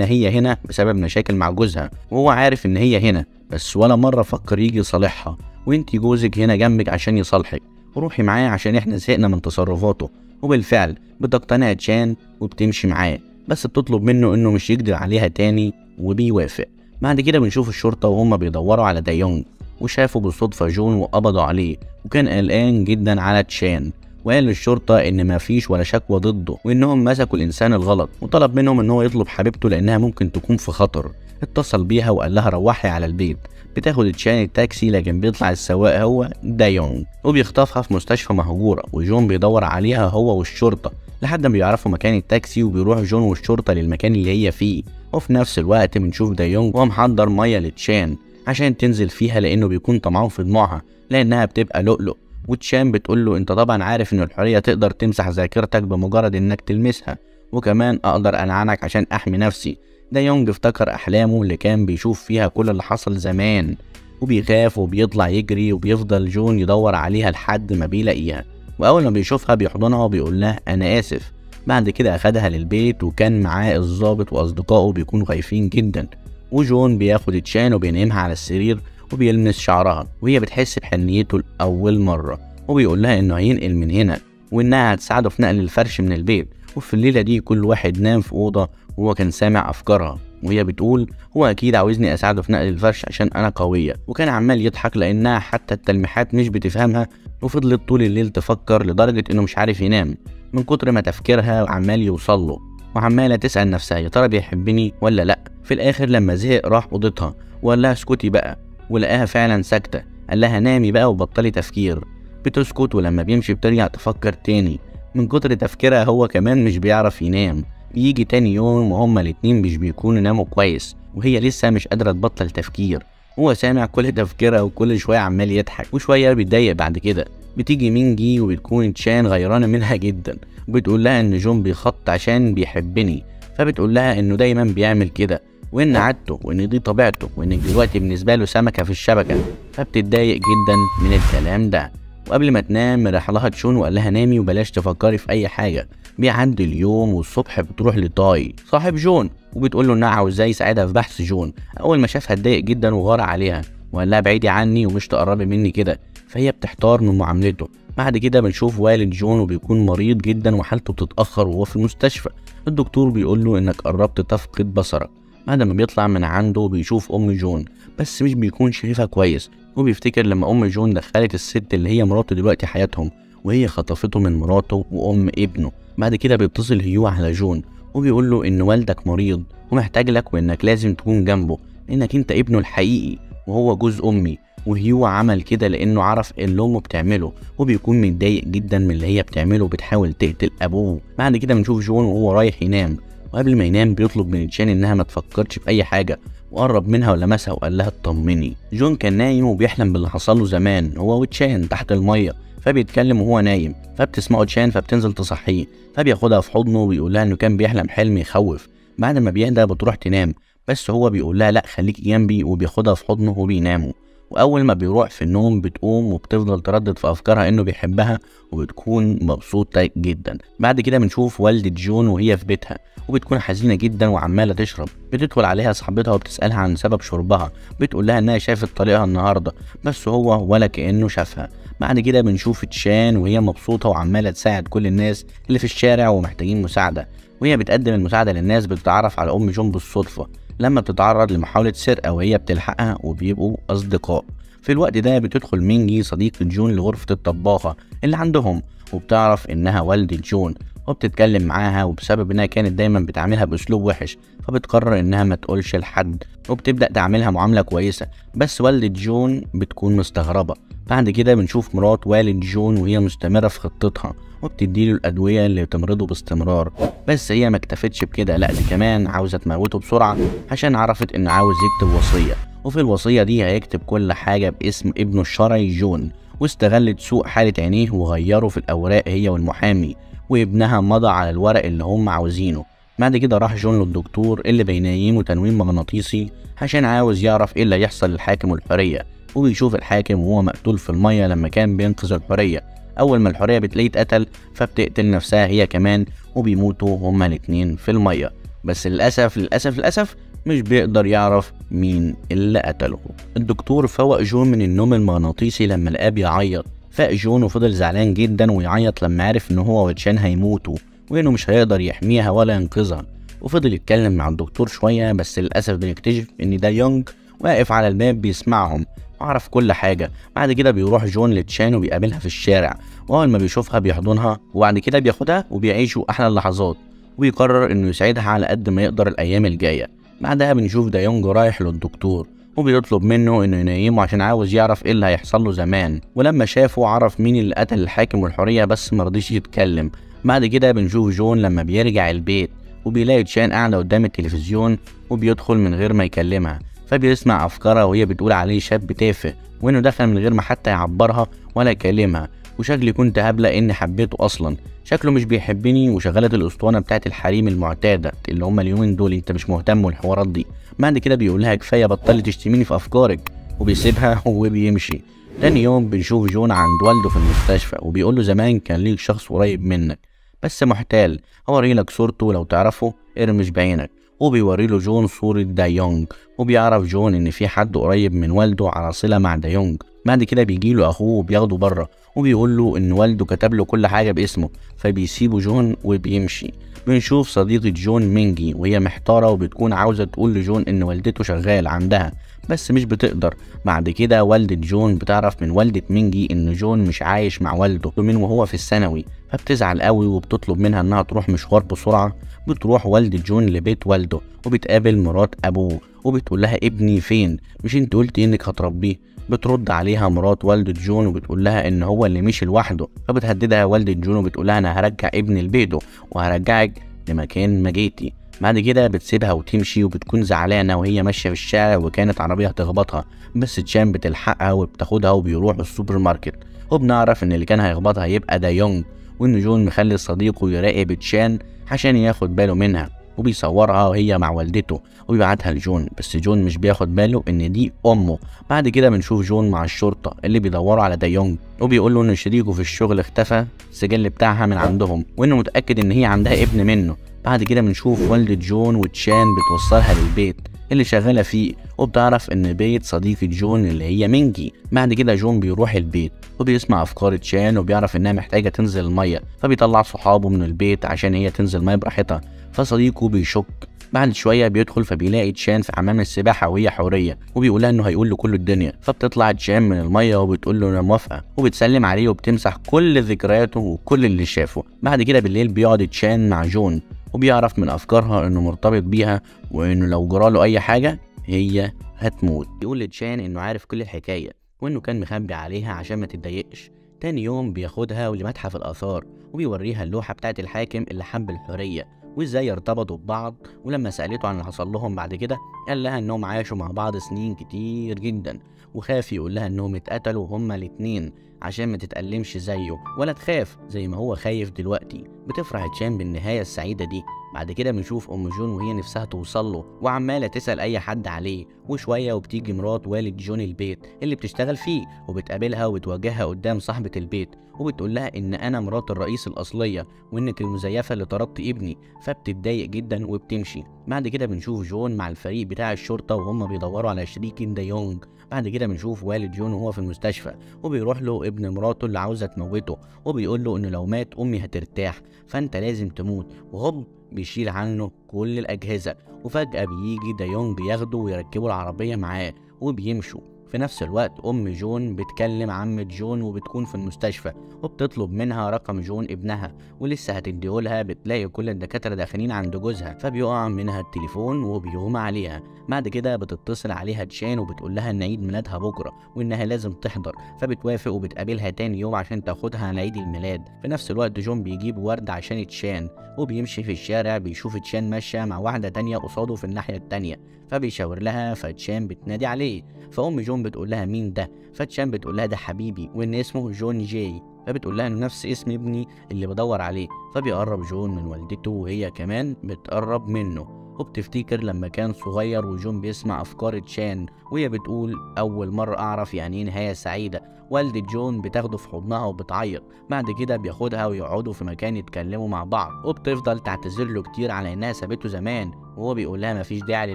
هي هنا بسبب مشاكل مع جوزها، وهو عارف ان هي هنا بس ولا مره فكر يجي يصالحها. وانتي جوزك هنا جنبك عشان يصالحك، وروحي معاه عشان احنا زهقنا من تصرفاته. وبالفعل بتقتنع تشان وبتمشي معاه، بس بتطلب منه انه مش يقدر عليها تاني وبيوافق. بعد كده بنشوف الشرطة وهم بيدوروا على دايونج، وشافوا بالصدفة جون وقبضوا عليه، وكان قلقان جدا على تشان. وقال للشرطة ان مفيش ولا شكوى ضده وانهم مسكوا الانسان الغلط، وطلب منهم ان هو يطلب حبيبته لانها ممكن تكون في خطر. اتصل بيها وقال لها روحي على البيت. بتاخد تشان التاكسي لكن بيطلع السواق هو دايونج وبيخطفها في مستشفى مهجورة، وجون بيدور عليها هو والشرطة لحد ما بيعرفوا مكان التاكسي. وبيروح جون والشرطة للمكان اللي هي فيه، وفي نفس الوقت بنشوف دايونج وهو محضر مية لتشان عشان تنزل فيها لانه بيكون طمعان في دموعها لانها بتبقى لؤلؤ. وتشان بتقول له انت طبعا عارف ان الحورية تقدر تمسح ذاكرتك بمجرد انك تلمسها، وكمان اقدر العنك عشان احمي نفسي. دايونج افتكر احلامه اللي كان بيشوف فيها كل اللي حصل زمان، وبيخاف وبيطلع يجري، وبيفضل جون يدور عليها لحد ما بيلاقيها. واول ما بيشوفها بيحضنها وبيقول لها انا اسف. بعد كده اخدها للبيت وكان معاه الضابط واصدقائه بيكونوا خايفين جدا. وجون بياخد تشان وبينامها على السرير وبيلمس شعرها، وهي بتحس بحنيته لاول مره، وبيقول لها انه هينقل من هنا وانها هتساعده في نقل الفرش من البيت. وفي الليله دي كل واحد نام في اوضه، وهو كان سامع افكارها وهي بتقول هو اكيد عاوزني اساعده في نقل الفرش عشان انا قويه. وكان عمال يضحك لانها حتى التلميحات مش بتفهمها، وفضلت طول الليل تفكر لدرجه انه مش عارف ينام من كتر ما تفكيرها عمال يوصل له، وعماله تسال نفسها يا ترى بيحبني ولا لا. في الاخر لما زهق راح اوضتها وقال لها اسكتي بقى، ولقاها فعلا ساكته. قال لها نامي بقى وبطلي تفكير. بتسكت، ولما بيمشي بترجع تفكر تاني، من كتر تفكيرها هو كمان مش بيعرف ينام. بيجي تاني يوم وهما الاتنين مش بيكونوا ناموا كويس، وهي لسه مش قادرة تبطل تفكير. هو سامع كل تفكيرها وكل شوية عمال يضحك وشوية بيتضايق. بعد كده بتيجي مينجي وبتكون تشان غيرانة منها جدا، وبتقول لها ان جون بيخط عشان بيحبني، فبتقول لها انه دايما بيعمل كده وان عادته وان دي طبيعته وانك دلوقتي بالنسبة له سمكة في الشبكة. فبتتضايق جدا من الكلام ده. وقبل ما تنام راح لها تشون وقال لها نامي وبلاش تفكري في اي حاجة. بيعدي اليوم والصبح بتروح لتاي صاحب جون وبتقول له انها عاوزاه يساعدها في بحث جون. اول ما شافها اتضايق جدا وغار عليها وقال لها بعيدي عني ومش تقربي مني كده، فهي بتحتار من معاملته. بعد كده بنشوف والد جون وبيكون مريض جدا وحالته بتتاخر وهو في المستشفى. الدكتور بيقول له انك قربت تفقد بصرك. بعد ما بيطلع من عنده بيشوف ام جون بس مش بيكون شايفها كويس، وبيفتكر لما ام جون دخلت الست اللي هي مراته دلوقتي حياتهم وهي خطفته من مراته وام ابنه. بعد كده بيتصل هيو على جون وبيقول له ان والدك مريض ومحتاج لك وانك لازم تكون جنبه لانك انت ابنه الحقيقي وهو جوز امي. وهيو عمل كده لانه عرف اللي امه بتعمله وبيكون متضايق جدا من اللي هي بتعمله وبتحاول تقتل ابوه. بعد كده بنشوف جون وهو رايح ينام، وقبل ما ينام بيطلب من تشان انها ما تفكرش في اي حاجه، وقرب منها ولمسها وقال لها اطمني. جون كان نايم وبيحلم باللي حصل له زمان هو وتشان تحت الميه، فبيتكلم وهو نايم فبتسمعه تشان فبتنزل تصحيه، فبياخدها في حضنه وبيقول لها انه كان بيحلم حلم يخوف. بعد ما بيهدى بتروح تنام بس هو بيقول لها لا خليكي جنبي، وبياخدها في حضنه وبيناموا. واول ما بيروح في النوم بتقوم وبتفضل تردد في افكارها انه بيحبها وبتكون مبسوطه جدا. بعد كده بنشوف والدة جون وهي في بيتها وبتكون حزينه جدا وعماله تشرب. بتدخل عليها صاحبتها وبتسالها عن سبب شربها، بتقول لها انها شافت طريقها النهارده بس هو ولا كانه شافها. بعد كده بنشوف تشان وهي مبسوطه وعماله تساعد كل الناس اللي في الشارع ومحتاجين مساعده، وهي بتقدم المساعده للناس. بتتعرف على ام جون بالصدفه لما بتتعرض لمحاولة سرقة وهي بتلحقها وبيبقوا أصدقاء. في الوقت ده بتدخل مينجي صديقة جون لغرفة الطباخة اللي عندهم، وبتعرف إنها والدة جون وبتتكلم معاها، وبسبب إنها كانت دايما بتعاملها بأسلوب وحش فبتقرر إنها ما تقولش لحد، وبتبدأ تعاملها معاملة كويسة. بس والدة جون بتكون مستغربة. بعد كده بنشوف مرات والد جون وهي مستمرة في خطتها وبتديله الأدوية اللي تمرضه باستمرار، بس هي ما اكتفتش بكده، لا دي كمان عاوزة تموته بسرعة عشان عرفت إن عاوز يكتب وصية، وفي الوصية دي هيكتب كل حاجة باسم ابنه الشرعي جون. واستغلت سوء حالة عينيه وغيره في الأوراق هي والمحامي، وابنها مضى على الورق اللي هم عاوزينه. بعد كده راح جون للدكتور اللي بينيمه تنويم مغناطيسي عشان عاوز يعرف ايه اللي هيحصل للحاكم والحرية، وبيشوف الحاكم وهو مقتول في المية لما كان بينقذ الحرية. أول ما الحرية بتلاقيه اتقتل فبتقتل نفسها هي كمان، وبيموتوا هما الاتنين في المية. بس للأسف مش بيقدر يعرف مين اللي قتله. الدكتور فوق جون من النوم المغناطيسي لما لقاه بيعيط. فاق جون وفضل زعلان جدا ويعيط لما عرف ان هو وتشان هيموتوا وانه مش هيقدر يحميها ولا ينقذها. وفضل يتكلم مع الدكتور شوية بس للأسف بنكتشف ان ده يونج واقف على الباب بيسمعهم وعرف كل حاجة. بعد كده بيروح جون لتشان وبيقابلها في الشارع، واول ما بيشوفها بيحضنها وبعد كده بياخدها وبيعيشوا احلى اللحظات، وبيقرر انه يساعدها على قد ما يقدر الايام الجاية. بعدها بنشوف دايونج رايح للدكتور وبيطلب منه انه ينيمه عشان عاوز يعرف ايه اللي هيحصل له زمان، ولما شافه عرف مين اللي قتل الحاكم والحرية بس مرضيش يتكلم. بعد كده بنشوف جون لما بيرجع البيت وبيلاقي تشان قاعدة قدام التلفزيون وبيدخل من غير ما يكلمها، فبيسمع افكارها وهي بتقول عليه شاب تافه وانه دخل من غير ما حتى يعبرها ولا يكلمها، وشكلي كنت هبلة اني حبيته اصلا، شكله مش بيحبني، وشغلت الاسطوانه بتاعت الحريم المعتاده اللي هم اليومين دول انت مش مهتم والحوارات دي. بعد كده بيقول لها كفايه بطلي تشتميني في افكارك وبيسيبها وبيمشي. تاني يوم بنشوف جون عند والده في المستشفى وبيقول له زمان كان ليك شخص قريب منك بس محتال، هوري لك صورته لو تعرفه ارمش بعينك. وبيوري له جون صورة دايونج، وبيعرف جون ان في حد قريب من والده على صلة مع دايونج. بعد كده بيجيله اخوه وبياخده بره وبيقول له ان والده كتب له كل حاجة باسمه، فبيسيبه جون وبيمشي. بنشوف صديقة جون مينجي وهي محتارة وبتكون عاوزة تقول لجون ان والدته شغال عندها بس مش بتقدر. بعد كده والدة جون بتعرف من والدة مينجي ان جون مش عايش مع والده من وهو في الثانوي، فبتزعل قوي وبتطلب منها انها تروح مشوار بسرعة. بتروح والدة جون لبيت والده وبتقابل مرات ابوه وبتقول لها ابني فين؟ مش انت قلتي انك هتربيه؟ بترد عليها مرات والدة جون وبتقول لها ان هو اللي مشي لوحده، فبتهددها والدة جون وبتقول لها انا هرجع ابني لبيته وهرجعك لمكان ما جيتي. بعد كده بتسيبها وتمشي وبتكون زعلانه وهي ماشيه في الشارع وكانت عربيه هتخبطها، بس تشان بتلحقها وبتاخدها وبيروحوا السوبر ماركت، وبنعرف ان اللي كان هيخبطها هيبقى دايونج، وان جون مخلي صديقه يراقب تشان عشان ياخد باله منها، وبيصورها وهي مع والدته وبيبعتها لجون، بس جون مش بياخد باله ان دي امه. بعد كده بنشوف جون مع الشرطه اللي بيدوروا على دايونج، وبيقول له ان شريكه في الشغل اختفى السجل بتاعها من عندهم، وانه متاكد ان هي عندها ابن منه. بعد كده بنشوف والدة جون وتشان بتوصلها للبيت اللي شغاله فيه، وبتعرف ان بيت صديقة جون اللي هي مينجي. بعد كده جون بيروح البيت وبيسمع افكار تشان وبيعرف انها محتاجه تنزل الميه، فبيطلع صحابه من البيت عشان هي تنزل ميه براحتها، فصديقه بيشك. بعد شويه بيدخل فبيلاقي تشان في حمام السباحه وهي حوريه، وبيقولها انه هيقول لكل الدنيا، فبتطلع تشان من الميه وبتقول له انا موافقه، وبتسلم عليه وبتمسح كل ذكرياته وكل اللي شافه. بعد كده بالليل بيقعد تشان مع جون وبيعرف من افكارها انه مرتبط بيها، وانه لو جراله اي حاجه هي هتموت. بيقول لتشان انه عارف كل الحكايه وانه كان مخبي عليها عشان ما تتضايقش. تاني يوم بياخدها لمتحف الاثار وبيوريها اللوحه بتاعت الحاكم اللي حب الحريه وازاي ارتبطوا ببعض، ولما سالته عن اللي حصل لهم بعد كده قال لها انهم عاشوا مع بعض سنين كتير جدا، وخاف يقول لها انهم اتقتلوا هما الاتنين عشان ما تتألمش زيه ولا تخاف زي ما هو خايف دلوقتي. بتفرح تشان بالنهايه السعيده دي. بعد كده بنشوف ام جون وهي نفسها توصل له وعماله تسال اي حد عليه، وشويه وبتيجي مرات والد جون البيت اللي بتشتغل فيه وبتقابلها وبتواجهها قدام صاحبه البيت وبتقول لها ان انا مرات الرئيس الاصليه وانك المزيفه اللي طردت ابني، فبتتضايق جدا وبتمشي. بعد كده بنشوف جون مع الفريق بتاع الشرطه وهم بيدوروا على شريك دايونج. بعد كده بنشوف والد جون وهو في المستشفى وبيروح له ابن مراته اللي عاوزه تموته، وبيقول له انه لو مات امي هترتاح فانت لازم تموت، وهوب بيشيل عنه كل الاجهزه، وفجاه بيجي دايونج ياخده ويركبوا العربيه معاه وبيمشوا. في نفس الوقت ام جون بتكلم عمة جون وبتكون في المستشفى وبتطلب منها رقم جون ابنها ولسه هتديهولها، بتلاقي كل الدكاتره داخلين عند جوزها فبيقع منها التليفون وبيغمى عليها. بعد كده بتتصل عليها تشان وبتقول لها ان عيد ميلادها بكره وانها لازم تحضر، فبتوافق وبتقابلها تاني يوم عشان تاخدها على عيد الميلاد. في نفس الوقت جون بيجيب ورد عشان تشان وبيمشي في الشارع بيشوف تشان ماشيه مع واحده تانيه قصاده في الناحيه التانيه، فبيشاور لها فتشان بتنادي عليه، فام جون بتقول لها مين ده؟ فتشان بتقول لها ده حبيبي وان اسمه جون جاي، فبتقول لها انه نفس اسم ابني اللي بدور عليه. فبيقرب جون من والدته وهي كمان بتقرب منه وبتفتكر لما كان صغير وجون بيسمع افكار تشان وهي بتقول اول مره اعرف يعني ايه نهايه سعيده. والدة جون بتاخده في حضنها وبتعيط. بعد كده بياخدها ويقعدوا في مكان يتكلموا مع بعض وبتفضل تعتذر له كتير على انها سابته زمان، وهو بيقول لها مفيش داعي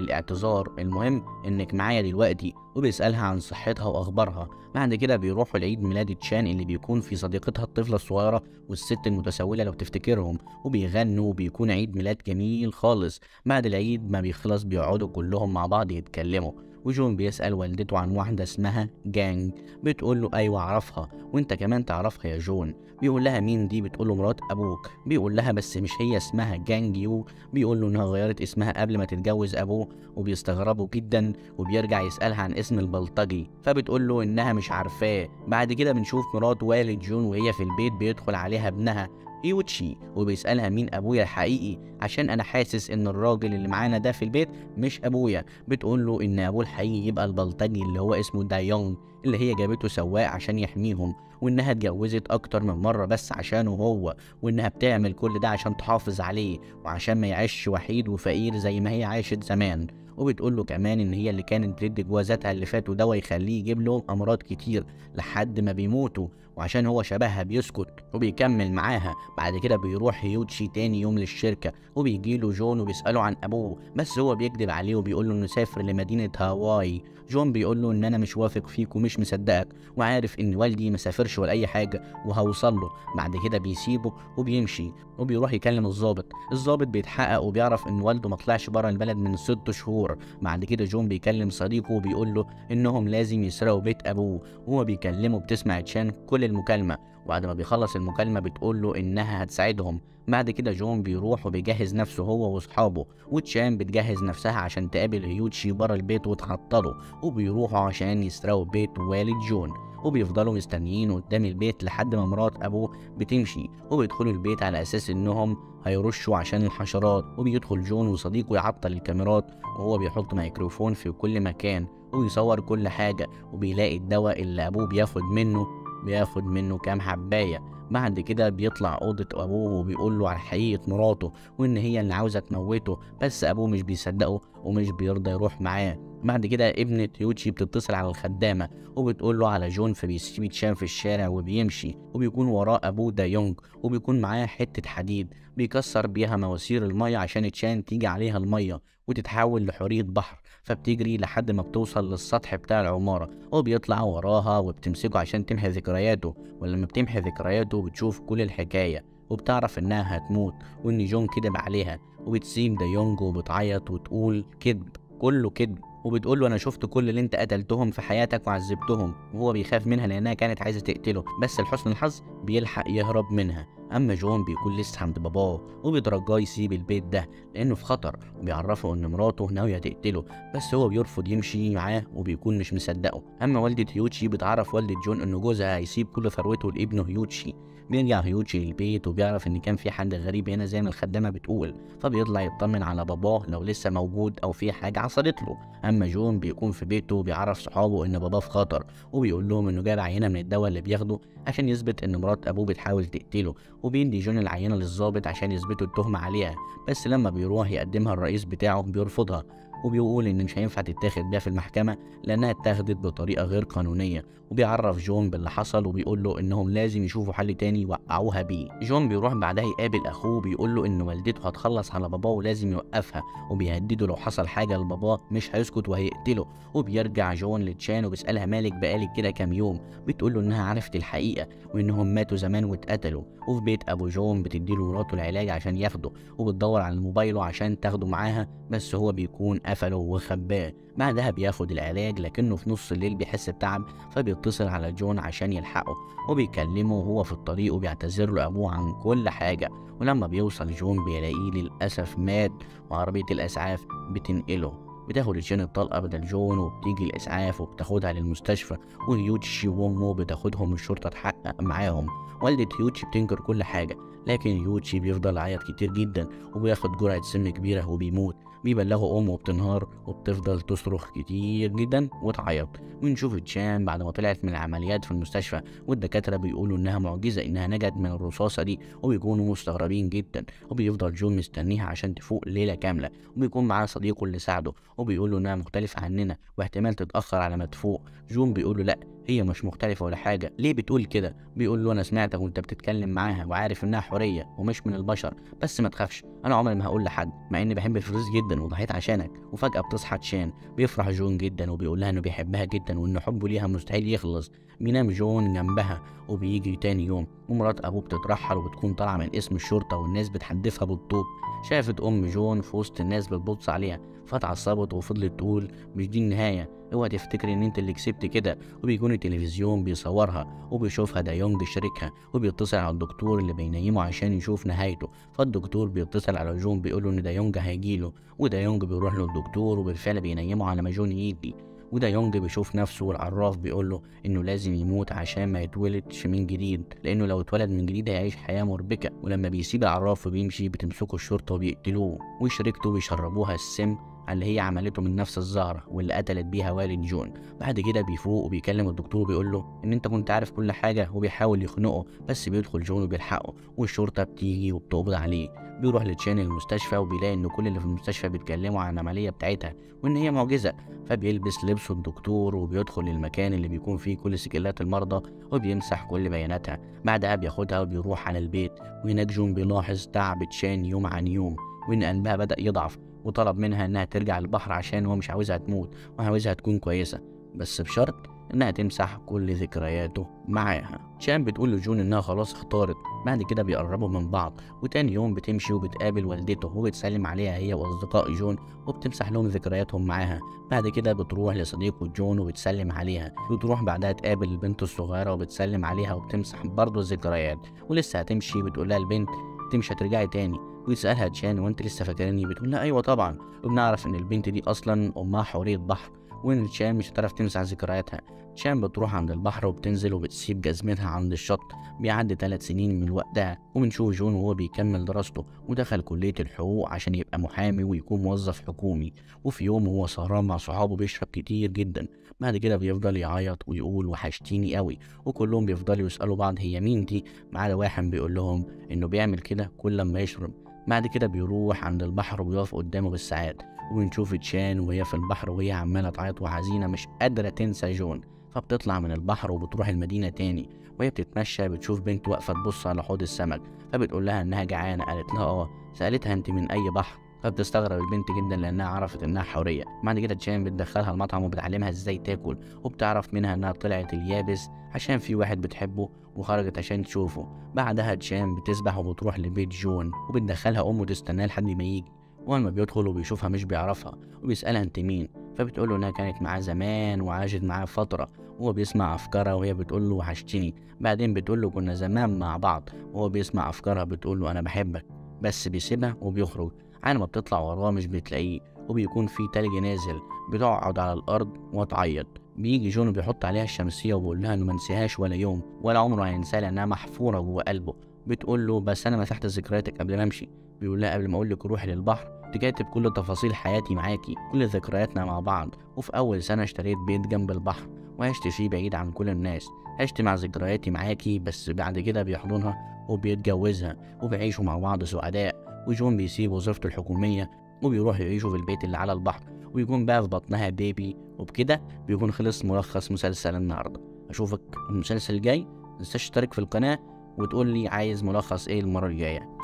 للاعتذار، المهم انك معايا دلوقتي، وبيسألها عن صحتها واخبارها. بعد كده بيروحوا لعيد ميلاد تشان اللي بيكون في صديقتها الطفله الصغيره والست المتسولة لو تفتكرهم، وبيغنوا وبيكون عيد ميلاد جميل خالص. بعد العيد ما بيخلص بيقعدوا كلهم مع بعض يتكلموا، وجون بيسأل والدته عن واحدة اسمها جانج، بتقول له أيوة أعرفها وأنت كمان تعرفها يا جون. بيقول لها مين دي؟ بتقول له مرات أبوك. بيقول لها بس مش هي اسمها جانج يو. بيقول له إنها غيرت اسمها قبل ما تتجوز أبوه، وبيستغربوا جدا وبيرجع يسألها عن اسم البلطجي، فبتقول له إنها مش عارفاه. بعد كده بنشوف مرات والد جون وهي في البيت بيدخل عليها ابنها يوتشي وبيسألها مين أبويا الحقيقي عشان أنا حاسس إن الراجل اللي معانا ده في البيت مش أبويا. بتقول له إن أبوه الحقيقي يبقى البلطجي اللي هو اسمه دايونج اللي هي جابته سواق عشان يحميهم، وإنها اتجوزت أكتر من مرة بس عشانه هو، وإنها بتعمل كل ده عشان تحافظ عليه وعشان ما يعيش وحيد وفقير زي ما هي عاشت زمان. وبتقول له كمان ان هي اللي كانت بتدي جوازاتها اللي فاتوا دواء يخليه يجيب لهم امراض كتير لحد ما بيموتوا، وعشان هو شبهها بيسكت وبيكمل معاها. بعد كده بيروح هيوتشي تاني يوم للشركه وبيجيله جون وبيساله عن ابوه، بس هو بيكذب عليه وبيقول له انه سافر لمدينه هاواي. جون بيقول له ان انا مش واثق فيك ومش مصدقك وعارف ان والدي ما سافرش ولا اي حاجه وهوصل له. بعد كده بيسيبه وبيمشي وبيروح يكلم الضابط بيتحقق وبيعرف ان والده ما طلعش بره البلد من 6 شهور القبر. بعد كده جون بيكلم صديقه وبيقول له انهم لازم يسرقوا بيت ابوه، وهو بيكلمه بتسمع تشان كل المكالمه، وبعد ما بيخلص المكالمه بتقول له انها هتساعدهم. بعد كده جون بيروح وبيجهز نفسه هو واصحابه، وتشان بتجهز نفسها عشان تقابل هيوتشي بره البيت وتعطله، وبيروحوا عشان يسرقوا بيت والد جون. وبيفضلوا مستنيين قدام البيت لحد ما مرات ابوه بتمشي، وبيدخلوا البيت على اساس انهم هيرشوا عشان الحشرات. وبيدخل جون وصديقه يعطل الكاميرات، وهو بيحط ميكروفون في كل مكان وبيصور كل حاجة، وبيلاقي الدواء اللي ابوه بياخد منه كام حباية. بعد كده بيطلع أوضة أبوه وبيقول له على حقيقة مراته وإن هي اللي عاوزة تموته، بس أبوه مش بيصدقه ومش بيرضى يروح معاه. بعد كده ابنة يوتشي بتتصل على الخدامة وبتقول له على جون، فبيسيب تشان في الشارع وبيمشي، وبيكون وراه أبوه دا يونج وبيكون معاه حتة حديد بيكسر بيها مواسير المية عشان تشان تيجي عليها المية وتتحول لحورية بحر، فبتجري لحد ما بتوصل للسطح بتاع العمارة وبيطلع وراها وبتمسكه عشان تمحي ذكرياته. ولما بتمحي ذكرياته بتشوف كل الحكاية وبتعرف انها هتموت وان جون كدب عليها، وبتسيب دا يونج وبتعيط وتقول كدب، كله كدب. وبتقول له انا شفت كل اللي انت قتلتهم في حياتك وعذبتهم، وهو بيخاف منها لانها كانت عايزه تقتله، بس لحسن الحظ بيلحق يهرب منها. اما جون بيكون لسه عند باباه وبيترجاه يسيب البيت ده لانه في خطر، وبيعرفه ان مراته ناويه تقتله، بس هو بيرفض يمشي معاه وبيكون مش مصدقه. اما والده هيوتشي بتعرف والده جون ان جوزها هيسيب كل ثروته لابنه هيوتشي. بيرجع هيوتشي للبيت وبيعرف ان كان في حد غريب هنا زي ما الخدامه بتقول، فبيطلع يطمن على باباه لو لسه موجود او في حاجه حصلت له. اما جون بيكون في بيته وبيعرف صحابه ان باباه في خطر، وبيقول لهم انه جاب عينه من الدواء اللي بياخده عشان يثبت ان مرات ابوه بتحاول تقتله، وبيدي جون العينه للضابط عشان يثبتوا التهمه عليها، بس لما بيروح يقدمها الرئيس بتاعه بيرفضها وبيقول ان مش هينفع تتاخد بيها في المحكمه لانها اتاخدت بطريقه غير قانونيه. وبيعرف جون باللي حصل وبيقول له انهم لازم يشوفوا حل تاني يوقعوها بيه. جون بيروح بعدها يقابل اخوه وبيقول له ان والدته هتخلص على باباه ولازم يوقفها، وبيهدده لو حصل حاجه لباباه مش هيسكت وهيقتله. وبيرجع جون لتشان وبيسالها مالك بقالك كده كام يوم، بتقول له انها عرفت الحقيقه وانهم ماتوا زمان واتقتلوا. وفي بيت ابو جون بتديله مراته العلاج عشان ياخده، وبتدور على موبايله عشان تاخده معاها، بس هو بيكون قفله وخباه. بعدها بياخد العلاج لكنه في نص الليل بيحس بتعب، فبيتصل على جون عشان يلحقه وبيكلمه وهو في الطريق وبيعتذر له ابوه عن كل حاجه. ولما بيوصل جون بيلاقيه للاسف مات، وعربيه الاسعاف بتنقله. بتاخد تشان الطلقه بدل جون وبتيجي الاسعاف وبتاخدها للمستشفى، وهيوتشي وامه بتاخدهم الشرطه تحقق معاهم. والدة هيوتشي بتنكر كل حاجه، لكن هيوتشي بيفضل يعيط كتير جدا وبياخد جرعه سم كبيره وبيموت. بيبلغوا امه وبتنهار وبتفضل تصرخ كتير جدا وتعيط. ونشوف تشان بعد ما طلعت من العمليات في المستشفى والدكاتره بيقولوا انها معجزه انها نجت من الرصاصه دي، وبيكونوا مستغربين جدا. وبيفضل جون مستنيها عشان تفوق ليله كامله، وبيكون معاه صديقه اللي ساعده وبيقول له انها مختلفه عننا واحتمال تتاخر على ما تفوق. جون بيقول له لا هي مش مختلفه ولا حاجه، ليه بتقول كده؟ بيقول له انا سمعتك وانت بتتكلم معاها وعارف انها حوريه ومش من البشر، بس ما تخافش انا عمري ما هقول لحد مع اني بحب الفلوس جدا وضحيت عشانك. وفجاه بتصحى تشان، بيفرح جون جدا وبيقول لها انه بيحبها جدا وان حبه ليها مستحيل يخلص. بينام جون جنبها وبيجي تاني يوم ومرات ابوه بتترحل وبتكون طالعه من اسم الشرطه والناس بتحدفها بالطوب. شافت ام جون في وسط الناس بتبص عليها فاتعصبت وفضلت تقول مش دي النهايه، اوعى تفتكري ان انت اللي كسبت كده. وبيكون التلفزيون بيصورها وبيشوفها دا يونج شريكها وبيتصل على الدكتور اللي بينيمه عشان يشوف نهايته. فالدكتور بيتصل على جون بيقوله ان دا يونج هيجيله، ودا يونج بيروح له الدكتور وبالفعل بينيمه على ما جون يجي. ودا يونج بيشوف نفسه والعراف بيقوله انه لازم يموت عشان ما يتولدش من جديد، لانه لو اتولد من جديد هيعيش حياه مربكه. ولما بيسيب العراف وبيمشي بتمسكه الشرطه وبيقتلوه، وشريكته بيشربوها السم اللي هي عملته من نفس الزهرة واللي قتلت بيها والد جون. بعد كده بيفوق وبيكلم الدكتور وبيقول له ان انت كنت عارف كل حاجة، وبيحاول يخنقه بس بيدخل جون وبيلحقه، والشرطة بتيجي وبتقبض عليه. بيروح لتشان المستشفى وبيلاقي ان كل اللي في المستشفى بيتكلموا عن العملية بتاعتها وان هي معجزة، فبيلبس لبسه الدكتور وبيدخل المكان اللي بيكون فيه كل سجلات المرضى وبيمسح كل بياناتها. بعدها بياخدها وبيروح على البيت، وهناك جون بيلاحظ تعب تشان يوم عن يوم وان قلبها بدأ يضعف، وطلب منها انها ترجع البحر عشان هو مش عاوزها تموت وعاوزها تكون كويسة، بس بشرط انها تمسح كل ذكرياته معاها. تشان بتقول لجون انها خلاص اختارت. بعد كده بيقربوا من بعض، وتاني يوم بتمشي وبتقابل والدته وبتسلم عليها هي واصدقاء جون وبتمسح لهم ذكرياتهم معاها. بعد كده بتروح لصديقه جون وبتسلم عليها، بتروح بعدها تقابل البنت الصغيره وبتسلم عليها وبتمسح برضه الذكريات. ولسه هتمشي بتقول لها البنت انت مش هترجعي تاني، ويسألها تشان وانت لسه فاكرني؟ بتقول لها ايوه طبعا. وبنعرف ان البنت دي اصلا امها حورية بحر، وان تشان مش هتعرف تمسح ذكرياتها. تشان بتروح عند البحر وبتنزل وبتسيب جزمتها عند الشط. بيعدي 3 سنين من وقتها، وبنشوف جون وهو بيكمل دراسته ودخل كلية الحقوق عشان يبقى محامي ويكون موظف حكومي. وفي يوم هو سهران مع صحابه بيشرب كتير جدا. بعد كده بيفضل يعيط ويقول وحشتيني قوي، وكلهم بيفضلوا يسألوا بعض هي مين دي، ما عدا واحد بيقول لهم انه بيعمل كده كل لما يشرب. بعد كده بيروح عند البحر وبيقف قدامه بالساعات، وبنشوف تشان وهي في البحر وهي عمالة تعيط وحزينة مش قادرة تنسى جون. فبتطلع من البحر وبتروح المدينة تاني، وهي بتتمشى بتشوف بنت واقفة تبص على حوض السمك، فبتقول لها انها جعانة. قالت لها اه. سألتها انت من اي بحر؟ فبتستغرب البنت جدا لانها عرفت انها حورية. بعد كده تشان بتدخلها المطعم وبتعلمها ازاي تاكل، وبتعرف منها انها طلعت اليابس عشان في واحد بتحبه وخرجت عشان تشوفه. بعدها تشان بتسبح وبتروح لبيت جون وبتدخلها امه تستناه لحد ما يجي. واول ما بيدخل وبيشوفها مش بيعرفها وبيسألها انت مين، فبتقوله انها كانت معاه زمان وعاشت معاه فترة. وهو بيسمع افكارها وهي بتقوله وحشتني. بعدين بتقوله كنا زمان مع بعض، وهو بيسمع افكارها بتقوله انا بحبك، بس بيسيبها وبيخرج. على ما بتطلع وراه مش بتلاقيه، وبيكون في تلج نازل. بتقعد على الارض وتعيط. بيجي جون وبيحط عليها الشمسيه وبيقول لها انه ما نسيهاش ولا يوم ولا عمره هينساها لانها محفوره جوه قلبه. بتقول له بس انا مسحت ذكرياتك قبل ما امشي. بيقول لها قبل ما اقول لك روحي للبحر كنت كاتب كل تفاصيل حياتي معاكي، كل ذكرياتنا مع بعض. وفي اول سنه اشتريت بيت جنب البحر وعشت فيه بعيد عن كل الناس. عشت مع ذكرياتي معاكي، بس بعد كده بيحضنها وبيتجوزها وبيعيشوا مع بعض سعداء. وجون بيسيب وظيفته الحكوميه وبيروح يعيشوا في البيت اللي على البحر، ويكون بقى في بطنها بيبي. وبكده بيكون خلص ملخص مسلسل النهارده. اشوفك المسلسل الجاي. متنساش تشترك في القناه وتقول لي عايز ملخص ايه المره الجايه.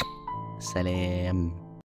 سلام.